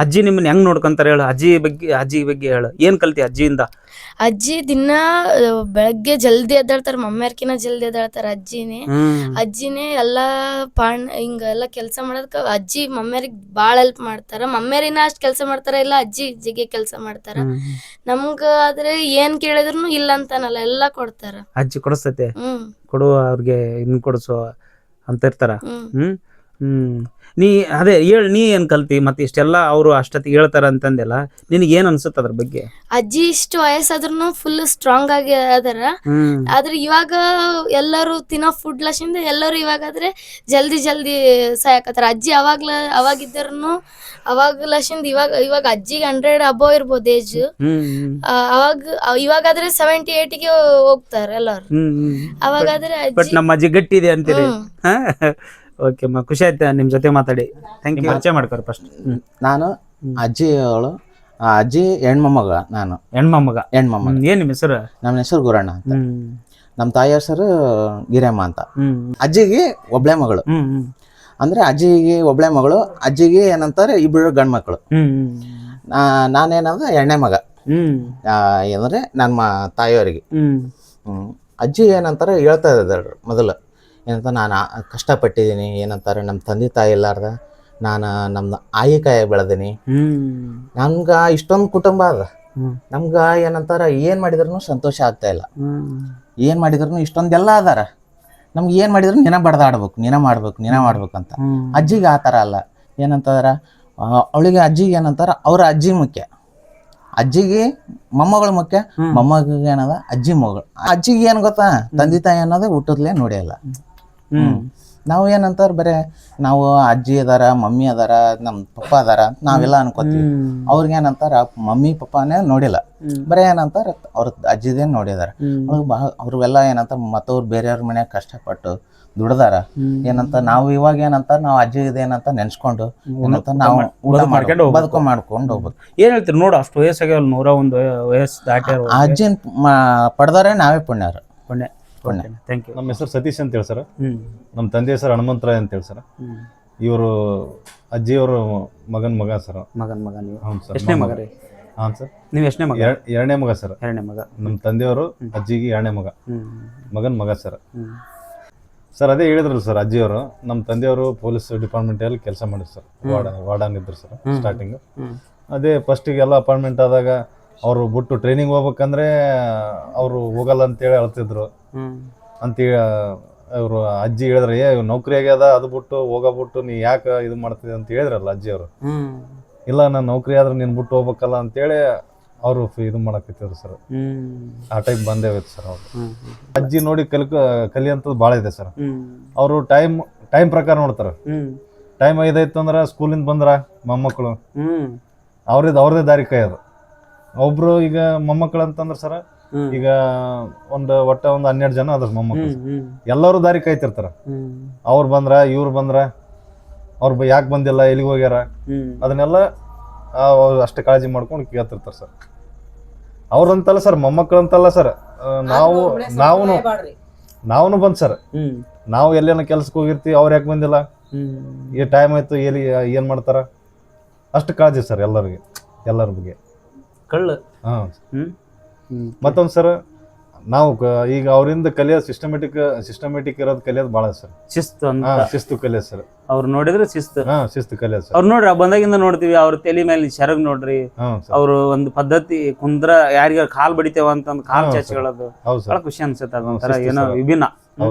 ಅಜ್ಜಿ ನಿಮ್ಮನ್ನ ಹೆಂಗ್ ನೋಡ್ಕೊಂತಾರೆ ಹೇಳು? ಅಜ್ಜಿ ಬಗ್ಗೆ ಹೇಳು. ಏನ್ ಕಲ್ತಿ ಅಜ್ಜಿಯಿಂದ? ಅಜ್ಜಿ ದಿನ ಬೆಳಗ್ಗೆ ಜಲ್ದಿ ಎದ್ದಾಳ್ತಾರ, ಮಮ್ಮಿಯರ್ಕಿನ ಜಲ್ದಿ ಎದ್ದಾಳ್ತಾರ. ಅಜ್ಜಿನೇ ಎಲ್ಲಾ ಹಿಂಗೆಲ್ಲ ಕೆಲಸ ಮಾಡೋದಕ್ಕ ಅಜ್ಜಿ ಮಮ್ಮಿಯರಿಗೆ ಬಾಳ ಹೆಲ್ಪ್ ಮಾಡ್ತಾರ. ಮಮ್ಮಿಯರಿನ ಅಷ್ಟ್ ಕೆಲಸ ಮಾಡ್ತಾರ ಇಲ್ಲ, ಅಜ್ಜಿಗೆ ಕೆಲಸ ಮಾಡ್ತಾರ. ನಮ್ಗ ಆದ್ರೆ ಏನ್ ಕೇಳಿದ್ರು ಇಲ್ಲ ಅಂತಾನಲ್ಲ, ಎಲ್ಲಾ ಕೊಡ್ತಾರ. ಅಜ್ಜಿ ಕೊಡಿಸ್ತೈತೆ, ಕೊಡುವ ಅವ್ರಿಗೆ ಇನ್ ಕೊಡಿಸೋ ಅಂತ ಇರ್ತಾರ. ನೀ ಅದೇ ಹೇಳ, ನೀ ಏನ್ ಕಲ್ತಿ ಮತ್ತೆ ಇಷ್ಟೆಲ್ಲ ಅವರು ಅಷ್ಟೊತ್ತಿಗೆ ಹೇಳ್ತಾರ ಅಂತಂದೆಲ್ಲ, ನಿನಗೆ ಏನ್ ಅನ್ಸುತ್ತ ಅದ್ರ ಬಗ್ಗೆ? ಅಜ್ಜಿ ಇಷ್ಟು ವಯಸ್ಸಾದ್ರೂ ಫುಲ್ ಸ್ಟ್ರಾಂಗ್ ಆಗಿ ಅದಾರ. ಆದ್ರೆ ಇವಾಗ ಎಲ್ಲರೂ ತಿನ್ನೋ ಫುಡ್ ಲಶಿಂದ ಎಲ್ಲರೂ ಇವಾಗಾದ್ರೆ ಜಲ್ದಿ ಸಾಯಕತ್ತಾರ. ಅಜ್ಜಿ ಅವಾಗಿದ್ದರ್ನು ಅವಾಗ ಲಶಿಂದ ಇವಾಗ ಅಜ್ಜಿಗೆ 100 ಅಬೋವ್ ಇರ್ಬೋದು ಏಜ್. ಇವಾಗಾದ್ರೆ 70-80 ಹೋಗ್ತಾರ ಎಲ್ಲಾರು. ಅವಾಗಾದ್ರೆ ಬಟ್ ನಮ್ಮ ಅಜ್ಜಿ ಗಟ್ಟಿ ಇದೆ ಅಂತೀರಿ. ಓಕೆ ಅಮ್ಮ, ಖುಷಿ ಆಯ್ತಾ ನಿಮ್ ಜೊತೆ ಮಾತಾಡಿ. Thank you. ಪರಿಚಯ ಮಾಡ್ಕೊರಿ ಫಸ್ಟ್. ನಾನು ಅಜ್ಜಿ ಹೆಣ್ಮೊಮ್ಮಗ. ನಾನು ಹೆಣ್ಮೊಮ್ಮಗ. ಏನ್ ನಿಮ್ಮ ಹೆಸರು? ನಮ್ಮ ಹೆಸರು ಗುರಣ್ಣ ಅಂತ. ನಮ್ಮ ತಾಯಿ ಹೆಸರು ಗಿರಮ್ಮ ಅಂತ. ಅಜ್ಜಿಗೆ ಒಬ್ಳೆ ಮಗಳು. ಅಂದ್ರೆ ಅಜ್ಜಿಗೆ ಒಬ್ಳೆ ಮಗಳು. ಅಜ್ಜಿಗೆ ಏನಂತಾರೆ 2 ಗಂಡ್ ಮಕ್ಕಳು. ನಾನೇನಂದ್ರೆ 2ನೇ ಮಗ. ಅಂದ್ರೆ ನಮ್ಮ ತಾಯಿಯವರಿಗೆ. ಅಜ್ಜಿ ಏನಂತಾರೆ ಹೇಳ್ತಾ ಇದ್ದಾರೆ ಮೊದಲು, ಏನಂತ ನಾನು ಕಷ್ಟಪಟ್ಟಿದ್ದೀನಿ. ಏನಂತಾರೆ ನಮ್ಮ ತಂದೆ ತಾಯಿ ಇಲ್ಲಾರ್ದ ನಾನು ನಮ್ಮ ಆಯಿಕಾಯಿ ಬೆಳೆದೀನಿ. ನಮ್ಗ ಇಷ್ಟೊಂದು ಕುಟುಂಬ ಅದ. ನಮ್ಗ ಏನಂತಾರ ಏನ್ ಮಾಡಿದ್ರು ಸಂತೋಷ ಆಗ್ತಾ ಇಲ್ಲ. ಏನ್ ಮಾಡಿದ್ರು ಇಷ್ಟೊಂದೆಲ್ಲ ಅದಾರ. ನಮ್ಗೆ ಏನ್ ಮಾಡಿದ್ರು ನೀನ ಬಡ್ದಾಡ್ಬೇಕು, ನೀನ ಮಾಡ್ಬೇಕು ಅಂತ. ಅಜ್ಜಿಗೆ ಆ ಥರ ಅಲ್ಲ. ಏನಂತಾರ ಅವಳಿಗೆ ಅಜ್ಜಿಗೆ ಏನಂತಾರ ಅವ್ರ ಅಜ್ಜಿ ಮುಖ್ಯ. ಅಜ್ಜಿಗೆ ಮೊಮ್ಮಗಳು ಮುಖ್ಯ, ಮೊಮ್ಮಗಳಿಗೆ ಏನದ ಅಜ್ಜಿ ಮಗಳು. ಅಜ್ಜಿಗೆ ಏನ್ ಗೊತ್ತಾ, ತಂದೆ ತಾಯಿ ಅನ್ನೋದೇ ಹುಟ್ಟದ್ಲೇ ನೋಡಿಯಲ್ಲ. ನಾವು ಏನಂತಾರ ಬರೇ ನಾವು ಅಜ್ಜಿ ಅದಾರ, ಮಮ್ಮಿ ಅದಾರ, ನಮ್ಮ ಪಪ್ಪ ಅದಾರ ನಾವೆಲ್ಲ ಅನ್ಕೋತೀವಿ. ಅವ್ರಿಗೆ ಏನಂತಾರ ಮಮ್ಮಿ ಪಪ್ಪಾನೇ ನೋಡಿಲ್ಲ, ಬರೇ ಏನಂತಾರ ಅವ್ರ ಅಜ್ಜಿದೇನ್ ನೋಡಿದಾರ. ಅವ್ರಿಗೆಲ್ಲ ಏನಂತಾರ ಮತ್ತವ್ರು ಬೇರೆಯವ್ರ ಮನ್ಯಾಗ ಕಷ್ಟಪಟ್ಟು ದುಡ್ದಾರ. ಏನಂತ ನಾವು ಇವಾಗ ಏನಂತಾರ ನಾವು ಅಜ್ಜಿ ಇದೇನಂತ ನೆನ್ಸ್ಕೊಂಡು ಏನಂತ ನಾವು ಮಾಡ್ಕೊಂಡು ಹೋಗ್ಬೇಕು. ಏನ್ ಹೇಳ್ತೀರಿ ನೋಡು, ಅಷ್ಟು ವಯಸ್ಸಾಗ್ಯಾವ, 101 ವಯಸ್ಸು ದಾಟ್ಯಾರ. ಅಜ್ಜಿನ ಪಡೆದವ್ರೆ ನಾವೇ ಪುಣ್ಯರು. Thank you. ನಮ್ಮ ಹೆಸರು ಸತೀಶ್ ಅಂತ ಹೇಳಿ ಸರ್. ನಮ್ಮ ತಂದೆ ಹೆಸರು ಹನುಮಂತರಾಯ್ ಅಂತ ಹೇಳಿ ಸರ್. ಇವರು ಅಜ್ಜಿಯವರು ಮಗ ಸರ್. ನೀವು? ಹೌದು ಸರ್. ಎಷ್ಟನೇ ಮಗ ರೀ? ಹಾಂ ಸರ್. ನೀವು ಎಷ್ಟನೇ ಮಗ? 2ನೇ ಮಗ ಸರ್. 2ನೇ ಮಗ. ನಮ್ಮ ತಂದೆಯವರು ಅಜ್ಜಿಗೆ 2ನೇ ಮಗ ಸರ್. ಸರ್ ಅದೇ ಹೇಳಿದ್ರಲ್ಲ ಸರ್, ಅಜ್ಜಿಯವರು ನಮ್ಮ ತಂದೆಯವರು ಪೊಲೀಸ್ ಡಿಪಾರ್ಟ್ಮೆಂಟಲ್ಲಿ ಕೆಲಸ ಮಾಡಿದ್ರು ಸರ್. ವಾರ್ಡನ್ ಇದ್ರು ಸರ್ ಸ್ಟಾರ್ಟಿಂಗ್. ಅದೇ ಫಸ್ಟಿಗೆಲ್ಲ ಅಪಾಯಿಂಟ್ಮೆಂಟ್ ಆದಾಗ ಅವರು ಬಿಟ್ಟು ಟ್ರೈನಿಂಗ್ ಹೋಗ್ಬೇಕಂದ್ರೆ ಅವರು ಹೋಗಲ್ಲ ಅಂತೇಳಿ ಅಳ್ತಿದ್ರು ಅಂತೇಳಿ ಅವರು ಅಜ್ಜಿ ಹೇಳಿದ್ರೆ, ನೌಕರಿ ಆಗ್ಯದ ಅದು ಬಿಟ್ಟು ಹೋಗಬಿಟ್ಟು ನೀ ಯಾಕೆ ಇದು ಮಾಡ್ತಿದ್ದೆ ಅಂತ ಹೇಳಿದ್ರಲ್ಲ ಅಜ್ಜಿಯವರು. ಇಲ್ಲ ನಾನು ನೌಕರಿ ಆದ್ರೆ ನೀನು ಬಿಟ್ಟು ಹೋಗ್ಬೇಕಲ್ಲ ಅಂತೇಳಿ ಅವರು ಇದು ಮಾಡಕತ್ತಿದ್ರು ಸರ್. ಆ ಟೈಪ್ ಬಂದೇ ಹೋಯ್ತು ಸರ್ ಅವರು. ಅಜ್ಜಿ ನೋಡಿ ಕಲಿಯಂಥದ್ದು ಭಾಳ ಇದೆ ಸರ್. ಅವರು ಟೈಮ್ ಪ್ರಕಾರ ನೋಡ್ತಾರೆ. ಟೈಮ್ 5 ಆಯ್ತು ಅಂದ್ರೆ ಸ್ಕೂಲಿಂದ ಬಂದ್ರ ಮೊಮ್ಮಕ್ಕಳು ಅವ್ರದೇ ದಾರಿ ಕಾಯೋದು. ಒಬ್ರು ಈಗ ಮೊಮ್ಮಕ್ಕಳು ಅಂತಂದ್ರೆ ಸರ, ಈಗ ಒಟ್ಟ 12 ಜನ ಅದ್ರ ಮೊಮ್ಮಕ್ಕಳು. ಎಲ್ಲರೂ ದಾರಿ ಕಾಯ್ತಿರ್ತಾರ. ಅವ್ರು ಬಂದ್ರ ಇವ್ರು ಬಂದ್ರ, ಅವ್ರು ಯಾಕೆ ಬಂದಿಲ್ಲ, ಎಲ್ಲಿಗೆ ಹೋಗ್ಯಾರ, ಅದನ್ನೆಲ್ಲ ಅಷ್ಟೇ ಕಾಳಜಿ ಮಾಡ್ಕೊಂಡು ಕೇಳ್ತಿರ್ತಾರ ಸರ್. ಅವ್ರಂತಲ್ಲ ಸರ್, ಮೊಮ್ಮಕ್ಕಳಂತಲ್ಲ ಸರ್, ನಾವು ಬಂದ್ ಸರ್, ನಾವು ಎಲ್ಲೇನ ಕೆಲ್ಸಕ್ಕೆ ಹೋಗಿರ್ತೀವಿ, ಅವ್ರು ಯಾಕೆ ಬಂದಿಲ್ಲ, ಈ ಟೈಮ್ ಆಯ್ತು, ಏನ್ ಮಾಡ್ತಾರ, ಅಷ್ಟು ಕಾಳಜಿ ಸರ್ ಎಲ್ಲರ ಬಗ್ಗೆ. ಕಳ್ಳ. ಮತ್ತೊಂದು ಸರ್, ನಾವು ಈಗ ಅವರಿಂದ ಕಲಿಯೋದು ಸಿಸ್ಟಮೆಟಿಕ್ ಇರೋದು ಕಲಿಯೋದು ಭಾಳ ಸರ್. ಶಿಸ್ತು ಕಲಿಯೋದು ಸರ್. ಅವ್ರು ನೋಡಿದ್ರೆ ಶಿಸ್ತು ಕಲಿಯೋದು ಸರ್. ಅವ್ರು ನೋಡ್ರಿ ಬಂದಾಗಿಂದ ನೋಡ್ತೀವಿ, ಅವ್ರ ತಲೆ ಮೇಲೆ ಸೆರಗ್ ನೋಡ್ರಿ, ಅವ್ರು ಒಂದು ಪದ್ಧತಿ ಕುಂದ್ರ ಯಾರಿಗಾರ ಕಾಲ್ ಬಡಿತೇವ ಅಂತಂದ್ ಕಾಲ್ ಚಾಚಿಗಳದು ಬಹಳ ಖುಷಿ ಅನ್ಸುತ್ತೆ. ಅದೊಂಥರ ಏನೋ ವಿಭಿನ್ನ.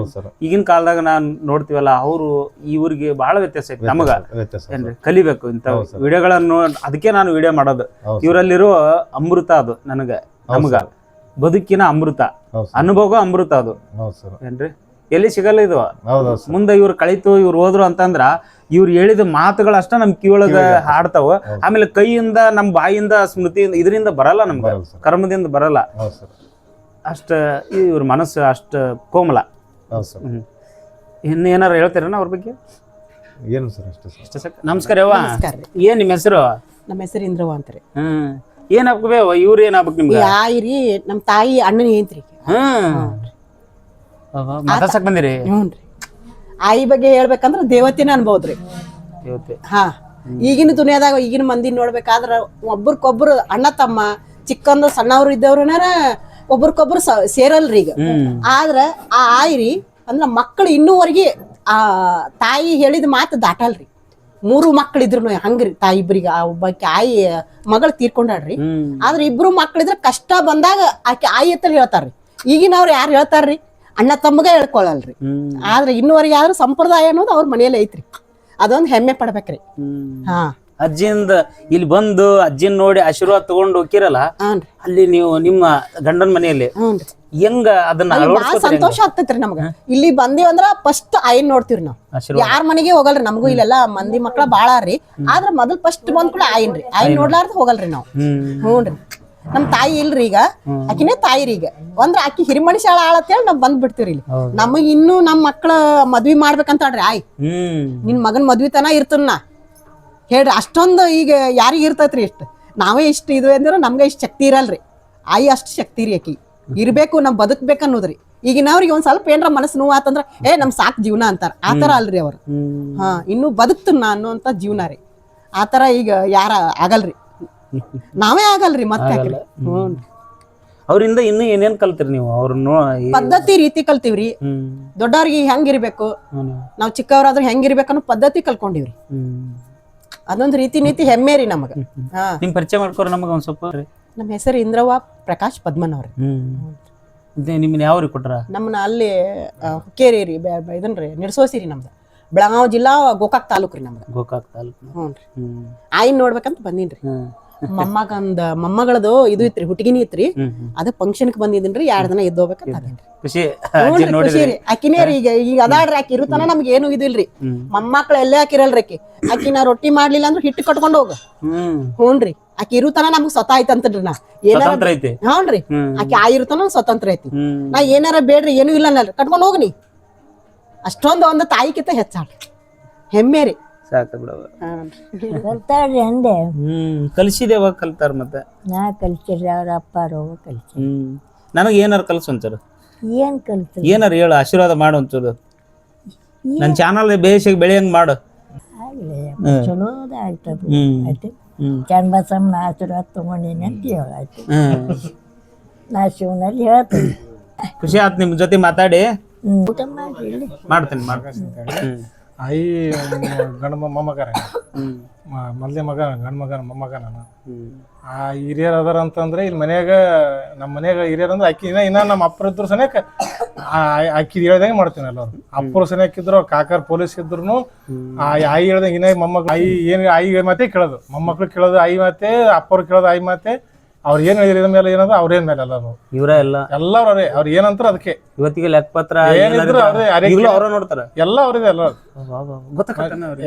ಈಗಿನ ಕಾಲದಾಗ ನಾನ್ ನೋಡ್ತೀವಲ್ಲ, ಅವರು ಇವ್ರಿಗೆ ಬಹಳ ವ್ಯತ್ಯಾಸ ಐತಿ. ನಮಗ ಏನ್ರಿ ಕಲಿಬೇಕು ಇಂಥ ವಿಡಿಯೋಗಳನ್ನ. ಅದಕ್ಕೆ ನಾನು ವಿಡಿಯೋ ಮಾಡೋದು. ಇವರಲ್ಲಿರೋ ಅಮೃತ ಅದು ನಮಗ ಬದುಕಿನ ಅಮೃತ, ಅನುಭವ ಅಮೃತ ಅದು ಏನ್ರಿ, ಎಲ್ಲಿ ಸಿಗಲ್ಲ ಇದು. ಮುಂದೆ ಇವ್ರು ಕಳಿತು, ಇವ್ರು ಹೋದ್ರು ಅಂತಂದ್ರ ಇವ್ರು ಹೇಳಿದ ಮಾತುಗಳಷ್ಟ ನಮ್ ಕಿವೊಳಗ ಹಾಡ್ತಾವ. ಆಮೇಲೆ ಕೈಯಿಂದ ನಮ್ ಬಾಯಿಂದ ಸ್ಮೃತಿಯಿಂದ ಇದರಿಂದ ಬರಲ್ಲ, ನಮ್ಗ ಕರ್ಮದಿಂದ ಬರಲ್ಲ. ಅಷ್ಟ ಇವ್ರ ಮನಸ್ಸು ಅಷ್ಟ ಕೋಮಲ. ಇನ್ನೇನಾರ ಹೇಳ್ತೀರ ಅವ್ರ ಬಗ್ಗೆ? ಏನು ಸರ್ ಅಷ್ಟೇ. ನಮಸ್ಕಾರ ಯವ್ವ. ಏನ್ ನಿಮ್ಮ ಹೆಸರು? ನಮ್ಮ ಹೆಸರು ಇಂದ್ರವ್ವ ಅಂತ್ರಿ. ಏನ್ ಹಾಕ್ಬೇವ? ಇವ್ರು ಏನ್ ಹಾಕ್ಬೇಕು ನಿಮ್ಗೆ? ಆಯಿರಿ ನಮ್ಮ ತಾಯಿ ಅಣ್ಣನ ಏನ್ರಿ. ಮಾತಾಡ್ಸಕ್ ಬಂದಿರಿ? ಹ್ಞೂನ್ರಿ. ಆಯಿ ಬಗ್ಗೆ ಹೇಳ್ಬೇಕಂದ್ರ ದೇವತೆನ ಅನ್ಬೋದ್ರಿ. ದೇವತೆ. ಹಾ, ಈಗಿನ ದುನಿಯಾದಾಗ ಈಗಿನ ಮಂದಿ ನೋಡ್ಬೇಕಾದ್ರ ಒಬ್ರಿಗೊಬ್ರು ಅಣ್ಣ ತಮ್ಮ ಚಿಕ್ಕಂದು ಸಣ್ಣವ್ರು ಇದ್ದವ್ರನಾರ ಒಬ್ರಿಗೊಬ್ರು ಸೇರಲ್ರಿ ಈಗ. ಆದ್ರ ಆ ಆಯ್ರಿ ಅಂದ್ರ ಮಕ್ಕಳು ಇನ್ನೂವರೆಗೆ ಆ ತಾಯಿ ಹೇಳಿದ ಮಾತು ದಾಟಲ್ರಿ. 3 ಮಕ್ಕಳಿದ್ರು ಹಂಗ್ರಿ ತಾಯಿ ಇಬ್ರಿಗೆ. ಆ ಒಬ್ಬಾಕಿ ಆಯಿ ಮಗಳು ತೀರ್ಕೊಂಡಾಡ್ರಿ. ಆದ್ರೆ 2 ಮಕ್ಕಳಿದ್ರ ಕಷ್ಟ ಬಂದಾಗ ಆಕೆ ಆಯಿ ಅಂತ ಹೇಳ್ತಾರ್ರಿ. ಈಗಿನವ್ರು ಯಾರು ಹೇಳ್ತಾರ್ರಿ? ಅಣ್ಣ ತಮ್ಮಗ ಹೇಳ್ಕೊಳಲ್ರಿ. ಆದ್ರೆ ಇನ್ನುವರೆಗೆ ಆದ್ರೂ ಸಂಪ್ರದಾಯ ಅನ್ನೋದು ಅವ್ರ ಮನೆಯಲ್ಲೇ ಐತ್ರಿ. ಅದೊಂದು ಹೆಮ್ಮೆ ಪಡ್ಬೇಕ್ರಿ. ಹಾ, ಅಜ್ಜಿಯಿಂದ ಇಲ್ಲಿ ಬಂದು ಅಜ್ಜಿನ ನೋಡಿ ಆಶೀರ್ವಾದ ತಗೊಂಡು ಹೋಗಿರಲ್ಲ, ಅಲ್ಲಿ ನೀವು ನಿಮ್ಮ ಗಂಡನ ಮನೆಯಲ್ಲಿ ಹೆಂಗ ಅದನ್ನ ಬಾಳ ಸಂತೋಷ ಆಗ್ತೈತ್ರಿ ನಮ್ಗ. ಇಲ್ಲಿ ಬಂದಿವಂದ್ರ ಫಸ್ಟ್ ಆಯಿನ್ ನೋಡ್ತಿವ್ರಿ ನಾವ್. ಯಾರ ಮನೆಗೆ ಹೋಗಲ್ರಿ. ನಮಗೂ ಇಲ್ಲೆಲ್ಲಾ ಮಂದಿ ಮಕ್ಳ ಬಾಳ ರೀ. ಆದ್ರ ಮೊದಲ್ ಫಸ್ಟ್ ಬಂದ್ ಕೂಡ ಆಯಿನ್ರಿ. ಆಯಿನ್ ನೋಡ್ಲಾರ್ದ ಹೋಗಲ್ರಿ ನಾವ್. ಹ್ಞೂನ್ರಿ. ನಮ್ ತಾಯಿ ಇಲ್ರಿ ಈಗ, ಆಕಿನೇ ತಾಯಿರಿ ಈಗ. ಅಂದ್ರ ಆಕಿ ಹಿರಿಮಣಿ ಶಾಲಾ ಆಳತ್ತೇಳಿ ನಾವ್ ಬಂದ್ ಬಿಡ್ತೀವ್ರಿ ಇಲ್ಲಿ. ನಮಗ್ ಇನ್ನು ನಮ್ ಮಕ್ಳ ಮದ್ವಿ ಮಾಡ್ಬೇಕಂತಾಳ್ರಿ ಆಯ್. ನಿನ್ ಮಗನ್ ಮದ್ವಿ ತನ ಇರ್ತನ ಹೇಳ್ರಿ. ಅಷ್ಟೊಂದು ಈಗ ಯಾರಿಗ ಇರ್ತೈತ್ರಿ ಇಷ್ಟ. ನಾವೇ ಇಷ್ಟ ಇದು ಅಂದ್ರೆ ನಮ್ಗೆ ಇಷ್ಟ ಶಕ್ತಿ ಇರಲ್ರಿ. ಆಯಿ ಅಷ್ಟು ಶಕ್ತಿ ರೀ ಆಕಿ. ಇರ್ಬೇಕು, ನಾವ್ ಬದುಕ್ಬೇಕು ಅನ್ನೋದ್ರಿ. ಈಗಿನವ್ರಿಗೆ ಒಂದ್ ಸ್ವಲ್ಪ ಏನ್ರ ಮನಸ್ಸು ನೋವು ಆತಂದ್ರ ನಮ್ ಸಾಕ್ ಜೀವನ ಅಂತಾರ. ಆತರ ಅಲ್ರಿ ಅವ್ರು. ಹಾ, ಇನ್ನು ಬದುಕ್ತನ ಅನ್ನುವಂತ ಜೀವನ ರೀ. ಆತರ ಈಗ ಯಾರ ಆಗಲ್ರಿ. ನಾವೇ ಆಗಲ್ರಿ ಮತ್ತೆ. ಅವರಿಂದ ಇನ್ನು ಏನೇನ್ ಕಲ್ತಿರಿ ನೀವು? ಅವ್ರನ್ನ ಪದ್ಧತಿ ರೀತಿ ಕಲ್ತಿವ್ರಿ. ದೊಡ್ಡವ್ರಿಗೆ ಹೆಂಗಿರ್ಬೇಕು, ನಾವ್ ಚಿಕ್ಕವ್ರಾದ್ರೆ ಹೆಂಗಿರ್ಬೇಕು ಅನ್ನೋ ಪದ್ಧತಿ ಕಲ್ಕೊಂಡಿವ್ರಿ. ಅದೊಂದು ರೀತಿ ನೀತಿ ಹೆಮ್ಮೆ ರೀ ನಮಗ. ನಿಮ್ ಪರಿಚಯ ಮಾಡ್ಕೊರ ನಮಗ ಒಂದ್ ಸ್ವಲ್ಪ. ನಮ್ಮ ಹೆಸರು ಇಂದ್ರವ್ವ ಪ್ರಕಾಶ್ ಪದ್ಮನ್ ಅವ್ರಿ. ನಿಮ್ಮನ್ನ ಯಾವ್ರಿ ಕೊಟ್ರ? ನಮ್ಮನ್ನ ಅಲ್ಲಿ ಹುಕ್ಕೇರಿ ರೀ, ಇದನ್ರಿ ನಿರ್ಸೋಸಿರಿ. ನಮ್ದು ಬೆಳಗಾವಿ ಜಿಲ್ಲಾ ಗೋಕಾಕ್ ತಾಲೂಕ್ ರೀ. ನಮ್ದು ಗೋಕಾಕ್ ತಾಲೂಕ್. ಹ್ಞೂನ್ರಿ. ಆಯಿನ್ ನೋಡ್ಬೇಕಂತ ಬಂದೀನ್ರಿ. ಮೊಮ್ಮಗಳದು ಇದು ಇತ್ರಿ, ಹುಟ್ಟಿಗಿನಿ ಇತ್ರಿ. ಅದ ಫಂಕ್ಷನ್ ಬಂದಿದ್ದೀನ್ರಿ. 2 ದಿನ ಇದ್ದು ಹೋಗ್ಬೇಕಂತ ಅದೇನ್ರಿ. ಖುಷಿ ರೀ. ಆಕಿನೇ ರೀ ಈಗ ಅದಾಡ್ರಿ. ಆಕಿ ಇರುತ್ತಾನ ನಮ್ಗೆ ಏನು ಇದಿಲ್ರಿ. ಮೊಮ್ಮಕ್ಳು ಎಲ್ಲೇ ಹಾಕಿರಲ್ರಿ. ಆಕಿ ನಾ ರೊಟ್ಟಿ ಮಾಡ್ಲಿಲ್ಲ ಅಂದ್ರೆ ಹಿಟ್ಟು ಕಟ್ಕೊಂಡ್ ಹೋಗ. ಹ್ಞೂನ್ರಿ. ಆಕಿ ಇರುತ್ತಾನ ನಮ್ಗ್ ಸ್ವತಃ ಐತಂತನ್ರಿ. ನಾ ಏನಾರ ಹ್ಞೂನ್ರಿ, ಆಕಿ ಇರುತ್ತಾನ ಸ್ವತಂತ್ರ ಐತಿ. ನಾ ಏನಾರ ಬೇಡ್ರಿ ಏನು ಇಲ್ಲ ನಲ್ರಿ ಕಟ್ಕೊಂಡ್ ಹೋಗ್ನಿ. ಅಷ್ಟೊಂದು ಒಂದು ತಾಯಿಕಿಂತ ಹೆಚ್ಚಾಳ್ರಿ. ಹೆಮ್ಮೆ ರೀ. ಸಾಕ ಬಿಡವ. ಕಲ್ತಾಳ್ರಿ ಅಂದೆ. ಕಲ್ಸಿದೇವ ಕಲ್ತಾರ. ಮತ್ತೆ ನಾ ಕಲ್ಸಿರಿ, ಅವ್ರ ಅಪ್ಪಾರು ಕಲ್ಸಿ. ನನಗ ಏನಾರ ಕಲ್ಸ ಒಂಚೂರು. ಏನ್ ಕಲ್ತ್ರಿ? ಏನಾರ ಹೇಳು, ಆಶೀರ್ವಾದ ಮಾಡು ಒಂಚೂರು. ನನ್ ಚಾನಲ್ ಬೇಸಿಗೆ ಬೆಳೆಯಂಗ್ ಮಾಡು. ಆಗ್ಲಿ, ಚಲೋದ ಆಯ್ತದ. ಆಯ್ತು, ಚಂದ ಬಸಮ್ಮನ ಆಶೀರ್ವಾದ ತಗೊಂಡಿನಿ ಅಂತ ಹೇಳಾಯ್ತು. ನಾ ಶಿವನಲ್ಲಿ ಹೇಳ್ತೀನಿ. ಖುಷಿ ಆಯ್ತು ನಿಮ್ ಜೊತೆ ಮಾತಾಡಿ. ಊಟ ಮಾಡಿ ಮಾಡ್ತೀನಿ. ಆಯಿ ಗಂಡ ಮೊಮ್ಮಗ ಮೊದಲೇ ಮಗ ಗಂಡ ಮಗ ಮೊಮ್ಮಗ. ನಾನು ಆ ಹಿರಿಯರ್ ಅದಾರ ಅಂತಂದ್ರೆ ಇಲ್ಲಿ ಮನ್ಯಾಗ, ನಮ್ಮ ಮನ್ಯಾಗ ಹಿರಿಯರ್ ಅಂದ್ರೆ ಅಕ್ಕಿ ಇನ್ನ ನಮ್ಮ ಅಪ್ಪರ ಇದ್ರು ಸನೇಕ ಅಕ್ಕಿ ಹೇಳ್ದಂಗೆ ಮಾಡ್ತೀನಿ. ಎಲ್ಲರು ಅಪ್ಪರು ಸನೇಕ ಇದ್ರು, ಕಾಕರ್ ಪೊಲೀಸ್ ಇದ್ರು ಆಯಿ ಹೇಳ್ದಂಗೆ ಇನ್ನ ಮೊಮ್ಮಕ್ಳು ಆಯಿ ಏನ್ ಆಯಿ ಮಾತೆ ಕೇಳೋದು, ಮೊಮ್ಮಕ್ಳು ಕೇಳೋದು ಆಯಿ ಮಾತೆ, ಅಪ್ಪರು ಕೇಳೋದು ಆಯಿ ಮಾತೆ. ಅವ್ರ ಏನ್ ಹೇಳಿದ್ರ ಮೇಲೆ ಏನದ ಅವ್ರೇನ್ ಮೇಲೆ ಎಲ್ಲರೂ ಇವ್ರ ಎಲ್ಲರೂ ಅವ್ರೆ. ಅವ್ರ ಏನಂತಾರ ಅದಕ್ಕೆ ಇವತ್ತಿಗೆ ಲೆಕ್ಕಪತ್ರ ಏನಿದ್ರು ಅವ್ರ ನೋಡ್ತಾರ. ಎಲ್ಲ ಅವ್ರಿದೆ.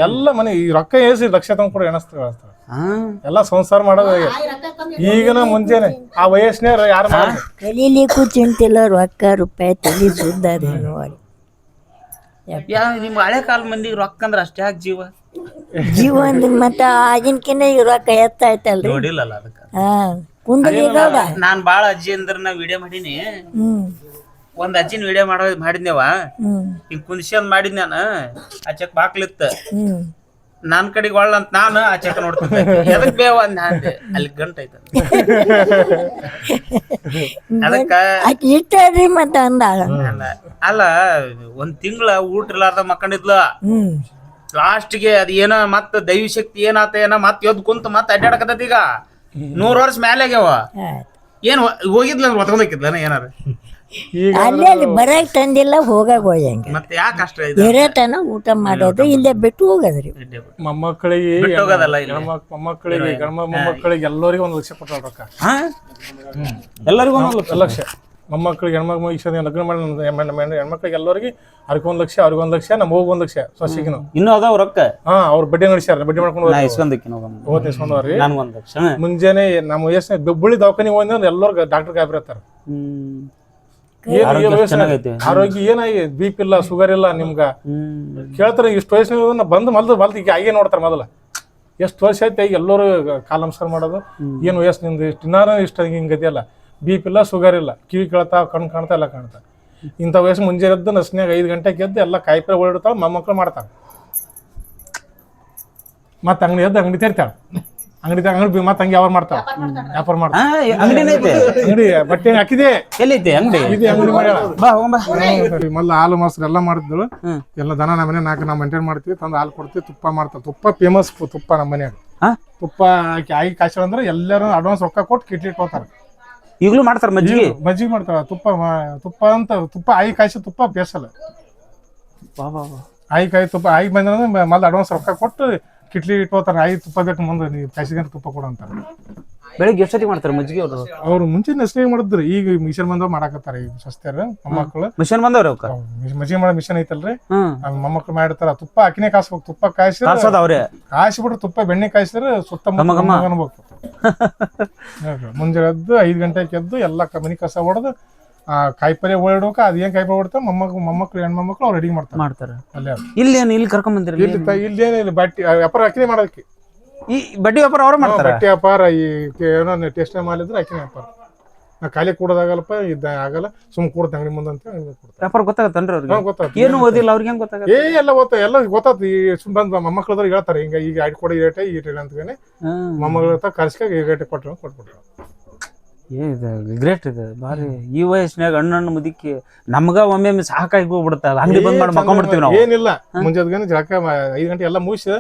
ಎಲ್ಲ ಮನೆ ಈ ರೊಕ್ಕ ಏಸಿ ಲಕ್ಷ ತಂಗ್ ಕೂಡ ಎಣಸ್ತಾರ. ಎಲ್ಲ ಸಂಸಾರ ಮಾಡೋದು ಈಗಿನ ಮುಂಚೆನೆ. ಆ ವಯಸ್ಸಿನ ಯಾರು ಕಲೀಲಿಕ್ಕೂ ಚಿಂತಿಲ್ಲ, ರೊಕ್ಕ ರೂಪಾಯಿ ತಲಿ ಸುದ್ದಾರಿ. ನಿಮ್ ಹಳೆ ಕಾಲ ಮಂದಿಗೆ ರೊಕ್ಕ ಅಂದ್ರ ಅಷ್ಟೇ ಯಾಕೆ ಜೀವ ಅಂದ್ರೆ ಮತ್ತೆ ಆಗಿನ್ಕಿನ್ನ ಈ ರೊಕ್ಕ ಎತ್ತಾಯ್ತಲ್ರಿ. ನೋಡಿಲ್ಲಲ್ಲ ಅದಕ್ಕ. ಕುಂದ್ರಿ ಗೌಡ. ನಾನ್ ಬಾಳ ಅಜ್ಜಿ ಅಂದ್ರ ನಾ ವಿಡಿಯೋ ಮಾಡೀನಿ. ಒಂದ್ ಅಜ್ಜಿನ ವಿಡಿಯೋ ಮಾಡಿದ್ನೇವ. ಹಿಂಗ್ ಕುಂದಿಸ್ಕೊಂಡ್ ಮಾಡಿದ್ ನಾನು. ಆಚೆಕ್ ಬಾಕ್ಲಿತ್ತ. ನನ್ ಕಡೆಗೆ ಒಳ್ಳ ಅಂತ ನಾನು ಆಚೆಕ ನೋಡ್ತೀನಿ. ಎದಕ್ ಬೇವ ಅಂದೆ, ಅಲ್ಲಿ ಗಂಟ ಐತ. ಅದಕ್ಕ ಇಟ್ಟಾಡ್ರಿ ಮತ್ತ ಅಂದಾಳ. ಅಲ್ಲ, ಒಂದ್ ತಿಂಗಳ ಊಟ ಇರ್ಲಾರ್ದ ಮಕ್ಕಂಡಿದ್ಲ. ಲಾಸ್ಟ್ಗೆ ಅದ್ ಏನ ಮತ್ತ ದೈವ ಶಕ್ತಿ ಏನಾತ ಏನ ಮತ್ ಎದ್ ಕುಂತ ಮತ್ ಅಡ್ಡಾಡಕತ್ತೈತಿ. ಈಗ 100 ವರ್ಷ ಮ್ಯಾಲೆ ಆಗ್ಯಾವ. ಏನ್ ಹೋಗಿದ್ಲ ಹೊತ್ಕೊಂಡೋಗಿದ್ಲ ಏನಾರ? ಅಲ್ಲೇ ಅಲ್ಲಿ ಬರಕ್ ತಂದಿಲ್ಲ, ಹೋಗಾಗ ಹೋಯಂಗ. ಮತ್ತೆ ಯಾಕೆ ಅಷ್ಟ ಇರತನ ಊಟ ಮಾಡೋದು, ಇಲ್ಲೇ ಬಿಟ್ಟು ಹೋಗದ್ರಿ. ಮೊಮ್ಮಕ್ಕಳಿಗೆ ಮೊಮ್ಮಕ್ಕಳಿಗೆ ಗಂಡ ಮೊಮ್ಮಕ್ಕಳಿಗೆ ಎಲ್ಲರಿಗೂ 1 ಲಕ್ಷ ಕೊಟ್ಟ ರೊಕ್ಕ. ಎಲ್ಲರಿಗೂ 1 ಲಕ್ಷ. ಮೊಮ್ಮಕ್ಕಳಿಗೆ ಹೆಣ್ಮಕ್ಳು ಲಗ್ನ ಮಾಡಿ ಹೆಣ್ಮಕ್ಳಿಗೆ ಎಲ್ಲರಿಗೆ ಅವ್ರಿಗೆ 1 ಲಕ್ಷ, ಅವ್ರಿಗೆ 1 ಲಕ್ಷ, ನಮ್ಗೆ ಹೋಗಿ 1 ಲಕ್ಷ ಸೊಸಿಗಿನ. ಇನ್ನೂ ಅದಾವ ರೊಕ್ಕ. ಅವ್ರು ಬಡ್ಡಿ ನಡೆಸ್ಯಾರ. ಬಡ್ಡಿ ಮಾಡ್ಕೊಂಡು ಇಸ್ಕೊಂಡವ್ರಿ. ಮುಂಜಾನೆ ನಮ್ಮ ವಯಸ್ಸಿನ ಬೆಬ್ಬುಳಿ ದವಾಖಾನಿಗೆ ಹೋದ್ರೆ ಎಲ್ಲರೂ ಡಾಕ್ಟರ್ ಗಾಬರಿರ್ತಾರ. ಆರೋಗ್ಯ ಏನಾಗಿ BP ಇಲ್ಲ, ಶುಗರ್ ಇಲ್ಲ ನಿಮ್ಗ ಕೇಳ್ತಾರ. ಇಷ್ಟು ವಯಸ್ಸಿನ ಬಂದು ಮಲ್ದು ಈಗ ಆಗೇ ನೋಡ್ತಾರ. ಮೊದಲ ಎಷ್ಟು ವರ್ಷ ಐತೆ ಈಗ ಎಲ್ಲರೂ ಕಾಲ ನಮಸ್ಕಾರ ಮಾಡೋದು. ಏನು ವಯಸ್ಸು ನಿಮ್ದು ಇಷ್ಟು ಇನ್ನಾರ ಇಷ್ಟ ಹಿಂಗತಿ ಅಲ್ಲ. BP ಇಲ್ಲ, ಶುಗರ್ ಇಲ್ಲ, ಕಿವಿ ಕೇಳ್ತಾವ, ಕಣ್ಣು ಕಾಣ್ತಾ, ಎಲ್ಲ ಕಾಣ್ತಾ. ಇಂಥ ವಯಸ್ಸು ಮುಂಜಾನೆ ಎದ್ದು ನಸ್ನ್ಯಾಗ 5 ಗಂಟೆಗೆ ಎದ್ದು ಎಲ್ಲ ಕಾಯಿಪಲ್ಲೆ ಓಡಿಡ್ತಾವ, ಮೊಮ್ಮಕ್ಳು ಮಾಡ್ತಾವ. ಮತ್ತೆ ಅಂಗಡಿ ಎದ್ದು ಅಂಗಡಿ ತೆರಿತಾಳ, ಅಂಗಡಿ ಮತ್ತೆ ಹಂಗೆ ವ್ಯಾಪಾರ ಮಾಡ್ತಾಳ, ವ್ಯಾಪಾರ ಮಾಡ್ತಾಳ. ಅಂಗಡಿನ ಐತೆ? ಅಂಗಡಿ ಬಟ್ಟೆ ಹಾಕಿದೆ, ಎಲ್ಲೈತೆ ಅಂಗಡಿ? ಇದೆ ಅಂಗಡಿ ಮಾಡ್ಯಾಳ. ಬಾ ಹೋಗಂಬ. ಮೊದ್ಲು ಹಾಲು ಮೊಸರು ಎಲ್ಲ ಮಾಡಿದ್ಳು. ಎಲ್ಲ ದನ ನಮ್ಮ ಮನೆ ನಾಲ್ಕು ನಾವು ಮೇಂಟೈನ್ ಮಾಡ್ತೀವಿ, ತಂದು ಹಾಲು ಕೊಡ್ತೀವಿ, ತುಪ್ಪ ಮಾಡ್ತಾಳೆ. ತುಪ್ಪ ಫೇಮಸ್ ತುಪ್ಪ ನಮ್ಮ ಮನ್ಯಾಗ. ತುಪ್ಪ ಹಾಕಿ ಆಗಿ ಕಾಯಿಸ್ತಾಳ ಅಂದ್ರೆ ಎಲ್ಲರೂ ಅಡ್ವಾನ್ಸ್ ರೊಕ್ಕ ಕೊಟ್ಟು ಕಿಟ್ಲಿ ಇಟ್ಕೋತಾರೆ. ಈಗಲೂ ಮಾಡ್ತಾರ ಮಜ್ಜಿಗೆ? ಮಜ್ಜಿಗೆ ಮಾಡ್ತಾರ. ತುಪ್ಪ ಅಂತ ತುಪ್ಪ ಆಗಿ ಕಾಯಿಸೋ ತುಪ್ಪ ಬೇಸಲ್ಲ. ಆಗಿ ಕಾಯಿ ತುಪ್ಪ ಆಗಿ ಬಂದ್ರೆ ಮೊದ್ಲು ಅಡ್ವಾನ್ಸ್ ರೊಕ್ಕ ಕೊಟ್ಟು ಕಿಟ್ಲಿ ಇಟ್ಕೋತಾರೆ. ಆಗಿ ತುಪ್ಪ ಬೇಕು ಮುಂದೆ ನೀವು ಕಾಯಿಸಿದ ತುಪ್ಪ ಕೊಡು ಅಂತಾರೆ. ಬೆಳಿಗ್ಗೆ ಎಷ್ಟೊತ್ತಿಗೆ ಮಾಡ್ತಾರೆ ಮಜ್ಜಿಗೆ ಅವರು? ಅವ್ರು ಮುಂಚೆ ನೆಸ್ಟಿಗೆ ಮಾಡಿದ್ರು, ಈಗ ಮಿಷನ್ ಬಂದವ್ ಮಾಡಾಕತ್ತಾರ. ಈಗ ಸಸ್ತ್ಯಾರ ಮೊಮ್ಮಕ್ಕಳು ಮಿಷನ್ ಬಂದವ್ರ ಅವಕ್ಕ? ಮಜ್ಜಿಗೆ ಮಾಡೋ ಮಿಷನ್ ಐತಲ್ರಿ, ಮೊಮ್ಮಕ್ಕಳು ಮಾಡಿರ್ತಾರ. ತುಪ್ಪ ಹಾಕಿನೇ ಕಾಯಿಸ್ಬೇಕು. ತುಪ್ಪ ಕಾಯಿಸಿ ಅವ್ರೆ ಕಾಯಿಸ್ಬಿಟ್ರೆ ತುಪ್ಪ ಬೆಣ್ಣೆ ಕಾಯಿಸಿದ್ರೆ ಸುತ್ತಮುತ್ತ ಅನ್ಬೇಕು. ಮುಂಜಾನೆ ಎದ್ದು 5 ಗಂಟೆಗೆ ಎದ್ದು ಎಲ್ಲ ಮನಿ ಕಸ ಹೊಡೆದು ಕಾಯಿಪಲ್ಯ ಓಡಾಡ್ಬೇಕು. ಅದೇನ್ ಕಾಯಿಪಲ್ಯ ಓಡ್ತಾರೆ ಮೊಮ್ಮಕ್ಕಳು ಹೆಣ್ಮಕ್ಳು ಅವ್ರು ರೆಡಿ ಮಾಡ್ತಾರೆ ಅಲ್ಲೇ. ಇಲ್ಲಿ ಕರ್ಕೊಂಡ್ ಬಂದಿರಿ? ಇಲ್ಲೇನಿಲ್ಲ, ಬಟ್ಟೆ ವ್ಯಾಪಾರ ಹಾಕಿನೇ ಮಾಡೋದಕ್ಕೆ. ಈ ಬಡ್ಡಿ ವ್ಯಾಪಾರ ಅವ್ರ ಮಾಡ್ತಾರೆ? ಬಟ್ಟೆ ವ್ಯಾಪಾರ ಏನೋ ಟೇಸ್ಟ್ ಮಾಡಿದ್ರೆ ಹಾಕಿನೇ ವ್ಯಾಪಾರ. ನಾ ಖಾಲಿ ಕೂಡೋದಾಗಲ್ಲಪ್ಪ, ಆಗಲ್ಲ, ಸುಮ್ ಕೂಡದ ಅಂಗಡಿ ಮುಂದೆ ಅಂತ ವ್ಯಾಪಾರ ಗೊತ್ತಾಗತ್ತನ್ರಿ ಅವ್ರಿಗೆ? ಗೊತ್ತಾಗ್ತದೆ. ಏನು ಓದಿಲ್ಲ ಅವ್ರಿಗೆ ಹೆಂಗ್ ಗೊತ್ತಾಗತ್ತೆ? ಎಲ್ಲ ಗೊತ್ತಾಗ್ತದೆ. ಈ ಸುಮ್ ಬಂದ್ ಮೊಮ್ಮಕ್ಳದವ್ರು ಹೇಳ್ತಾರೆ, ಹಿಂಗ ಈಗ ಐಡ್ ಕೊಡಿ ರೇಟೆ ಈ ರೇಟ್ ಅಂತೇನೆ ಮೊಮ್ಮಗಳ ಕರ್ಸ್ಕಾಗ ಈ ರೇಟ್ ಕೊಟ್ಬಿಟ್ರು. ಗ್ರೇಟ್ ಇದೆ ಬಾರಿ. ಈ ವಯಸ್ಸಿನಾಗ ಹಣ್ಣು ಮುದಿಕ್ಕಿ ನಮ್ಗ ಒಮ್ಮೆ ಸಾಕಾಗಿ ಹೋಗ್ಬಿಡುತ್ತೆ. ಅಂಗಡಿ ಬಂದ್ ಮಾಡಿ ಮಕ್ಕೊಂಡ್ಬಿಡ್ತೀವಿ ನಾವು. ಏನಿಲ್ಲ, ಮುಂಜಾನೆ ಜಳಕ 5 ಗಂಟೆ ಎಲ್ಲ ಮುಗಿಸಿ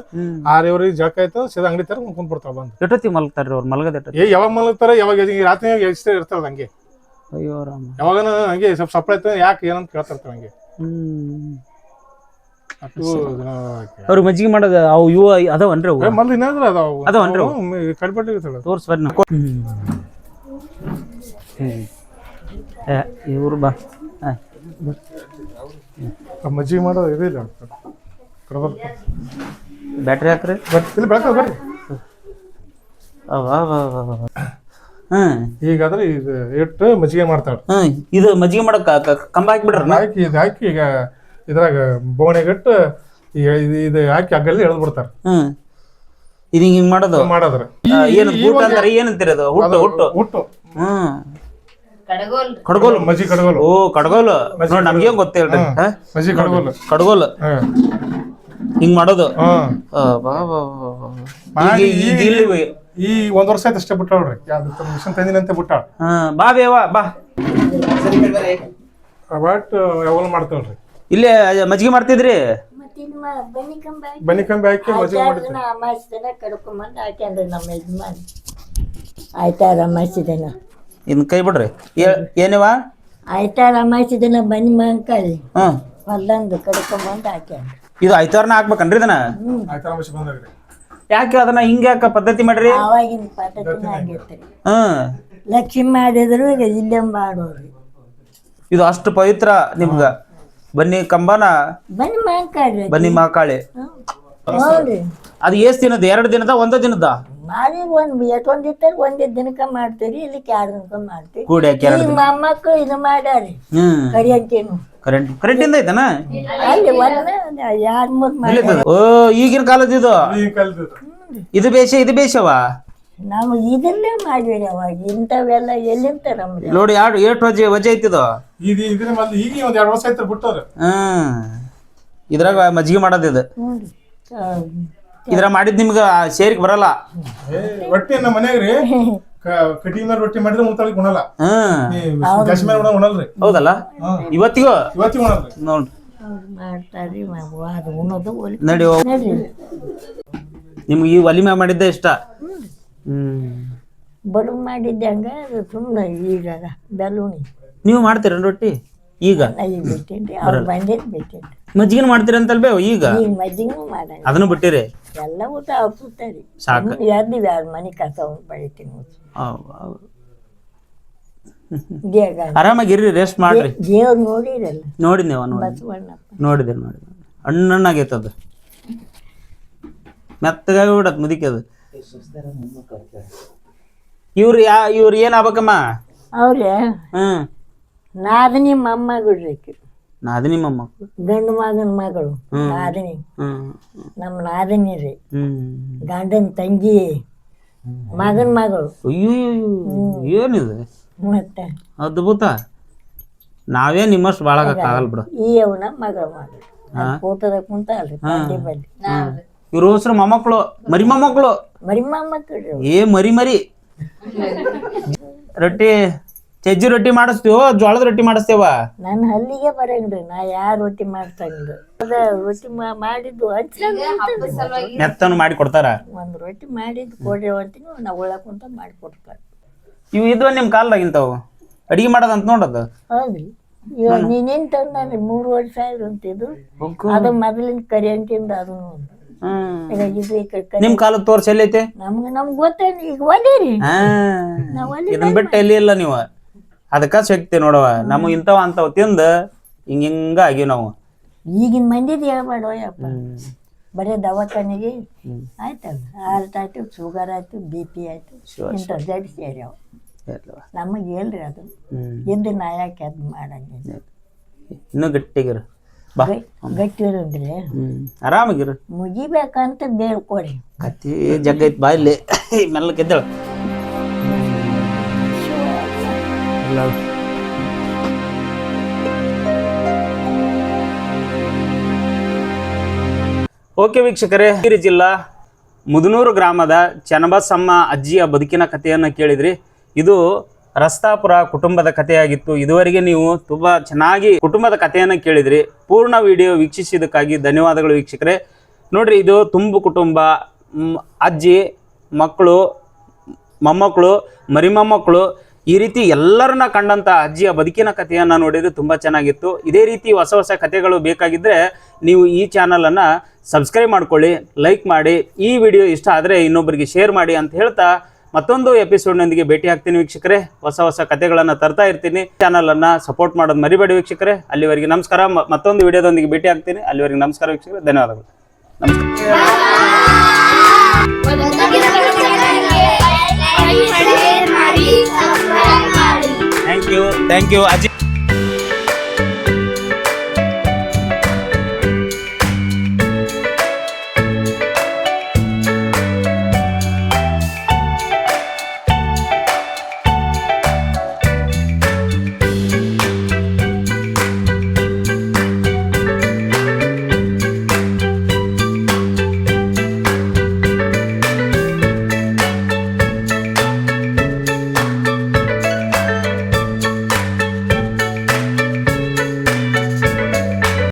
6 ಜಳಕ ಆಯ್ತು, ಸೀದಾ ಅಂಗಡಿ ತರ ಕುಂತ್ಬಿಡ್ತಾವ. ಬಂದು ಎಷ್ಟೊತ್ತಿಗೆ ಮಲಗ್ತಾರ್ರಿ ಅವ್ರು? ಮಲಗದ ಯಾವಾಗ ಮಲಗ್ತಾರ, ಯಾವಾಗ ರಾತ್ರಿ ಎಷ್ಟೇ ಇರ್ತಾರ ಹಂಗೆ. ಅಯ್ಯೋ ರಾಮ. ಯಾವಾಗ ಹಂಗೆ ಸ್ವಲ್ಪ ಸಪ್ಲೈ ಆಯ್ತು ಯಾಕೆ ಏನಂತ ಕೇಳ್ತಾರ ಹಂಗೆ. ಅವ್ರಿಗೆ ಮಜ್ಜಿಗೆ ಮಾಡೋದು ಅವು ಇವು ಅದಾವನ್ರಿ? ಅವು ಮೊದ್ಲು ಏನಾದ್ರು ಅದಾವನ್ರಿ? ಕಡಿಬಟ್ಟೆ ತೋರ್ಸ್ ಬರ್ರಿ. ಇವ್ರು ಬಾ ಮಜ್ಜಿಗೆ ಮಾಡೋದು ಇದಿಲ್ಲ. ಬ್ಯಾಟ್ರಿ ಹಾಕ್ರಿ. ಇಲ್ಲಿ ಬೆಳಕ ಬರ್ರಿ. ಈಗಾದ್ರೆ ಇದು ಇಟ್ಟು ಮಜ್ಜಿಗೆ ಮಾಡ್ತಾಳ. ಇದು ಮಜ್ಜಿಗೆ ಮಾಡಕ್ ಕಂಬ ಹಾಕ್ಬಿಡ್ರ? ಹಾಕಿ ಈಗ ಇದ್ರಾಗ ಬೋಣೆಗಿಟ್ಟು ಇದು ಹಾಕಿ ಹಗ್ಗಲ್ಲಿ ಎಳ್ದು ಬಿಡ್ತಾರ. ಇದು ಹಿಂಗ್ ಮಾಡೋದು ಮಾಡದ್ರ ಏನಂತೀರ ಅದು? ಹುಟ್ಟು ಹುಟ್ಟು. ಕಡಗೋಲ್ ಮಜ್ಜಿಗೆ ಕಡಗೋಲು. ಓ ಕಡಗೋಲು ನೋಡಿ, ನಮ್ಗೇನ್ ಗೊತ್ತೇಳ್ರಿ. ಮಜ್ಜಿಗೆ ಕಡಗೋಲು ಕಡಗೋಲು ಹಿಂಗ್ ಮಾಡೋದು. ಈ 1 ವರ್ಷ ಆಯ್ತು ಅಷ್ಟೇ ಬಿಟ್ಟಾಳ್ರಿ. ಮಿಷನ್ ತಂದಿನಂತೆ ಬಿಟ್ಟಾಳ. ಬಾ ಬೇವ ಬಾ. ಬಟ್ ಯಾವಾಗ ಮಾಡ್ತಾಳ್ರಿ. ಇಲ್ಲೇ ಮಜ್ಜಿಗೆ ಮಾಡ್ತಿದ್ರಿ? ಬನ್ನಿ ಕಂಬಿ ಹಾಕಿ ಮಜ್ಜಿಗೆ ಮಾಡಿದ್ರಿ. ಅಮಾಸಿದನ ಕಡ್ಕೊಂಬಂದು ಹಾಕ್ಯಾನ್ರಿ ನಮ್ಮ ಯಜಮಾನ್. ಆಯ್ತಾರ ಅಮಾಸಿದನ ಇನ್ ಕೈ ಬಿಡ್ರಿ. ಏನಿವ? ಆಯ್ತಾರ ಅಮಾಸಿದನ ಬನ್ನಿ ಮಂಕಳಿ ಹೊಲ್ದಂದು ಕಡ್ಕೊಂಬಂದು ಹಾಕ್ಯಾನ. ಇದು ಐತಾರನ ಹಾಕ್ಬೇಕನ್ರಿ ಇದನ್ನ? ಆಯ್ತಾರ ಅಮಾಸಿ ಬಂದಾಗ್ರಿ. ಯಾಕೆ ಅದನ್ನ ಹಿಂಗ ಯಾಕ ಪದ್ಧತಿ ಮಾಡ್ರಿ? ಅವಾಗಿನ ಪದ್ಧತಿ ಆಗೈತ್ರಿ. ಲಕ್ಷ್ಮಿ ಮಾಡಿದ್ರು ಈಗ ಇಲ್ಲೇ ಮಾಡೋರಿ. ಇದು ಅಷ್ಟು ಪವಿತ್ರ ನಿಮ್ಗ. ಬನ್ನಿ ಕಂಬನ ಬನ್ನಿ ಮಂಕಳಿ ಬನ್ನಿ ಮಹಾಕಾಳಿ. ಹೌದ್ರಿ. ಅದು ಎಷ್ಟ್ ದಿನದ? 2 ದಿನದ 1 ದಿನದ? ಮಾಡಿ ಎಷ್ಟೊಂದ್ ಇರ್ತಾರೆ, 1 ದಿನಕ್ಕ ಮಾಡ್ತೀರಿ, ಇಲ್ಲಿ 2 ದಿನಕ್ಕ ಮಾಡ್ತೀವಿ. ಕೂಡಿ ಮೊಮ್ಮಕ್ಕಳು ಇದು ಮಾಡ್ಯಾರಿ ಕರಿಯಂತೇನು. ಕರೆಂಟ್ ಇಂದ ಐತನ? ಅಲ್ಲಿ 2-3 ಮಾಡಿ. ಓ ಈಗಿನ ಕಾಲದ ಇದು. ಇದು ಬೇಷ ಇದು ಬೇಷವ. ನಾವು ಇದನ್ನೇ ಮಾಡಿವಿ. ಅವಾಗ ಇಂಥವೆಲ್ಲ ಎಲ್ಲಿಂತ ನಮ್ಗೆ ನೋಡಿ ಎಷ್ಟು ವಜೆ ಐತಿದು. ಈಗ ಒಂದ್ 2 ವರ್ಷ ಆಯ್ತು ಬಿಟ್ಟವ್ರ. ಇದ್ರಾಗ ಮಜ್ಜಿಗೆ ಮಾಡೋದು ಇದು. ಇದ್ರ ಮಾಡಿದ್ ನಿಮ್ಗ ಸೇರಿಕ್ ಬರಲ್ಲ. ರೊಟ್ಟಿ ನಮ್ಮ ಮನ್ಯಾಗ್ರಿ ಕಟಿ ಮೇಲೆ ರೊಟ್ಟಿ ಮಾಡಿದ್ರೆ ಮುಂತಾಳಿಗೆ ಉಣಲ್ಲ. ಗ್ಯಾಸ್ ಮೇಲೆ ಉಣಲ್ರಿ. ಹೌದಲ್ಲ? ಇವತ್ತಿಗೂ ಉಣಲ್ರಿ. ನೋಡ್ರಿ ಮಾಡ್ತಾರ್ರಿ. ಅದು ಉಣ್ಣೋದು ನಡಿ ನಿಮ್ಗೆ ಈ ಒಲಿ ಮ್ಯಾಗ ಮಾಡಿದ್ದೆ ಇಷ್ಟ. ಬಡು ಮಾಡಿದ್ದಂಗ ಸುಮ್ಮನೆ ಈಗ ಬೆಲೂನಿ. ನೀವು ಮಾಡ್ತೀರ ರೊಟ್ಟಿ ಈಗ? ಈಗ ಬಿಟ್ಟೇನ್ರಿ, ಅವ್ರು ಬಂದಿದ್ದು ಬಿಟ್ಟೇನ್ರಿ. ಮಜ್ಜಿಗೆ ಮಾಡ್ತೀರಿ ಅಂತಲ್ಬೇ ಈಗ? ಈಗ ಮಜ್ಜಿಗೂ ಮಾಡಂಗ ಅದನ್ನು ಬಿಟ್ಟಿರಿ? ಎಲ್ಲ ಊಟ ಹಾಕ್ಬಿಡ್ತಾರಿ. ಸಾಕು. 2 ಮನೆ ಕಸ ಬಳಿತೀನಿ. ಆರಾಮಾಗಿರ್ರಿ, ರೆಸ್ಟ್ ಮಾಡ್ರಿ. ದೇವ್ರು ನೋಡಿರಲ್ಲ? ನೋಡಿದ್ದೇವ ನೋಡಿದೆ ಹಣ್ಣಾಗೈತದ. ಮೆತ್ತಗಾಗಿ ಬಿಡತ್ ಮುದಿಕೆ ಅದು. ಇವ್ರು ಏನ್ ಆಗ್ಬೇಕಮ್ಮ? ಅವ್ರೆ ನಾದಿನಿ ಮೊಮ್ಮಗಳು. ನಾದಿನಿ ಮೊಮ್ಮಕ್ಕಳು? ಗಂಡು ಮಗನ ಮಗಳು ನಾದಿನಿ. ನಮ್ಮ ನಾದಿನಿ ರೀ ಗಂಡನ ತಂಗಿ ಮಗನ ಮಗಳು. ಅಯ್ಯೋ ಏನಿದೆ ಮತ್ತೆ ಅದ್ಭುತ. ನಾವೇ ನಿಮ್ಮಷ್ಟು ಬಾಳಾಗಲ್ಲ ಬಿಡು. ಈ ಅವನ ಮಗಳು ಫೋಟೋದಾಗ ಕುಂತ ಅಲ್ರಿ ಬಲ್ಲಿ ಇವ್ರ ಹೆಸರು ಮೊಮ್ಮಕ್ಕಳು ಮರಿ ಮೊಮ್ಮಕ್ಕಳು ಮರಿ ಮೊಮ್ಮಕ್ಕಳು ಮರಿ ರೊಟ್ಟಿ ಸಜ್ಜಿ ರೊಟ್ಟಿ ಮಾಡಿಸ್ತೀವೋ ಜೋಳದ ರೊಟ್ಟಿ ಮಾಡಿಸ್ತೇವ? ನನ್ನ ಹಲ್ಲಿಗೆ ಬರಂಗ್ರಿ, ನಾ ಯಾರ ರೊಟ್ಟಿ ಮಾಡ್ತಂಗ್ರಿ. ಅದ ರೊಟ್ಟಿ ಮಾಡಿದ್ದು ಮೆತ್ತನು ಮಾಡಿ ಕೊಡ್ತಾರ. ಒಂದ್ ರೊಟ್ಟಿ ಮಾಡಿದ್ದು ಕೊಡ್ರಿ ಅಂತೀನಿ, ನಾವು ಒಳಗ್ ಕುಂತ ಮಾಡಿಕೊಡ್ತಾರೆ. ಇವು ಇದ್ವ ನಿಮ್ ಕಾಲದಾಗಿಂತಾವು ಅಡಿಗೆ ಮಾಡೋದಂತ ನೋಡೋದು? ಹೌದ್ರಿ. ಇವಾಗ ನೀನೇನ್ ತಂದ್ರಿ 3 ವರ್ಷ ಆಯ್ತು ಅಂತಿದ್ದು, ಅದು ಮೊದಲಿನ ಕರಿ ಅಂಟಿಂದ ಅದು ನಿಮ್ ಕಾಲದ ತೋರ್ಸ್ ಎಲ್ಲೈತೆ? ನಮ್ಗ್ ಗೊತ್ತೇನು ಈಗ ಒಲೇರಿ ಇದನ್ ಬಿಟ್ಟು ಎಲ್ಲಿ ಇಲ್ಲ ನೀವು. ಅದಕ್ಕ ಶಕ್ತಿ ನೋಡವ ನಮಗ್ ಇಂಥವ ಅಂತವ್ ತಿಂದ ಹಿಂಗ ಆಗಿವ್ ನಾವು. ಈಗಿನ ಮಂದಿದ್ ಹೇಳ್ಬೇಡವ ಯಪ್ಪ, ಬರೀ ದವಾಖಾನೆಗೆ ಆಯ್ತಲ್ಲ, ಹಾರ್ಟ್ ಆಯ್ತು, ಶುಗರ್ ಆಯ್ತು, BP ಆಯ್ತು, ಇಂಥ ಜಡ್ ಸೇರ್ಯಾವ. ನಮಗ್ ಹೇಳ್ರಿ ಅದು ಎದ್ದು ನಾ ಯಾಕೆ ಅದ್ ಮಾಡಂಗಿಲ್ಲ. ಇನ್ನು ಗಟ್ಟಿಗಿರ ಬಾ, ಗಟ್ಟಿ ಇರೋದ್ರೆ ಆರಾಮಾಗಿರು. ಮುಗಿಬೇಕಂತ ಬೇಡ್ಕೊಡಿ. ಕತ್ತಿ ಜಗ್ಗ ಐತ್ ಬಾ ಇಲ್ಲಿ ಮೆಲ್ಲಕ್ಕೆ ಎದ್ದೇಳು. ಓಕೆ ವೀಕ್ಷಕರೇ, ಹಾವೇರಿ ಜಿಲ್ಲಾ ಮುದನೂರು ಗ್ರಾಮದ ಚನ್ನಬಸಮ್ಮ ಅಜ್ಜಿಯ ಬದುಕಿನ ಕಥೆಯನ್ನು ಕೇಳಿದ್ರಿ. ಇದು ರಸ್ತಾಪುರ ಕುಟುಂಬದ ಕಥೆಯಾಗಿತ್ತು. ಇದುವರೆಗೆ ನೀವು ತುಂಬ ಚೆನ್ನಾಗಿ ಕುಟುಂಬದ ಕಥೆಯನ್ನು ಕೇಳಿದ್ರಿ. ಪೂರ್ಣ ವಿಡಿಯೋ ವೀಕ್ಷಿಸಿದ್ದಕ್ಕಾಗಿ ಧನ್ಯವಾದಗಳು ವೀಕ್ಷಕರೇ. ನೋಡ್ರಿ, ಇದು ತುಂಬು ಕುಟುಂಬ, ಅಜ್ಜಿ, ಮಕ್ಕಳು, ಮೊಮ್ಮಕ್ಕಳು, ಮರಿಮೊಮ್ಮಕ್ಕಳು, ಈ ರೀತಿ ಎಲ್ಲರನ್ನ ಕಂಡಂಥ ಅಜ್ಜಿಯ ಬದುಕಿನ ಕಥೆಯನ್ನು ನೋಡಿದರೆ ತುಂಬ ಚೆನ್ನಾಗಿತ್ತು. ಇದೇ ರೀತಿ ಹೊಸ ಹೊಸ ಕಥೆಗಳು ಬೇಕಾಗಿದ್ದರೆ ನೀವು ಈ ಚಾನಲನ್ನು ಸಬ್ಸ್ಕ್ರೈಬ್ ಮಾಡ್ಕೊಳ್ಳಿ, ಲೈಕ್ ಮಾಡಿ, ಈ ವಿಡಿಯೋ ಇಷ್ಟ ಆದರೆ ಇನ್ನೊಬ್ಬರಿಗೆ ಶೇರ್ ಮಾಡಿ ಅಂತ ಹೇಳ್ತಾ ಮತ್ತೊಂದು ಎಪಿಸೋಡ್ನೊಂದಿಗೆ ಭೇಟಿ ಆಗ್ತೀನಿ ವೀಕ್ಷಕರೇ. ಹೊಸ ಹೊಸ ಕಥೆಗಳನ್ನು ತರ್ತಾ ಇರ್ತೀನಿ. ಚಾನಲನ್ನು ಸಪೋರ್ಟ್ ಮಾಡೋದು ಮರಿಬೇಡಿ ವೀಕ್ಷಕರೇ. ಅಲ್ಲಿವರೆಗೆ ನಮಸ್ಕಾರ. ಮತ್ತೊಂದು ವಿಡಿಯೋದೊಂದಿಗೆ ಭೇಟಿ ಆಗ್ತೀನಿ. ಅಲ್ಲಿವರೆಗೆ ನಮಸ್ಕಾರ ವೀಕ್ಷಕರೇ, ಧನ್ಯವಾದಗಳು. ಥ್ಯಾಂಕ್ ಯು ಅಜ್ಜಿ.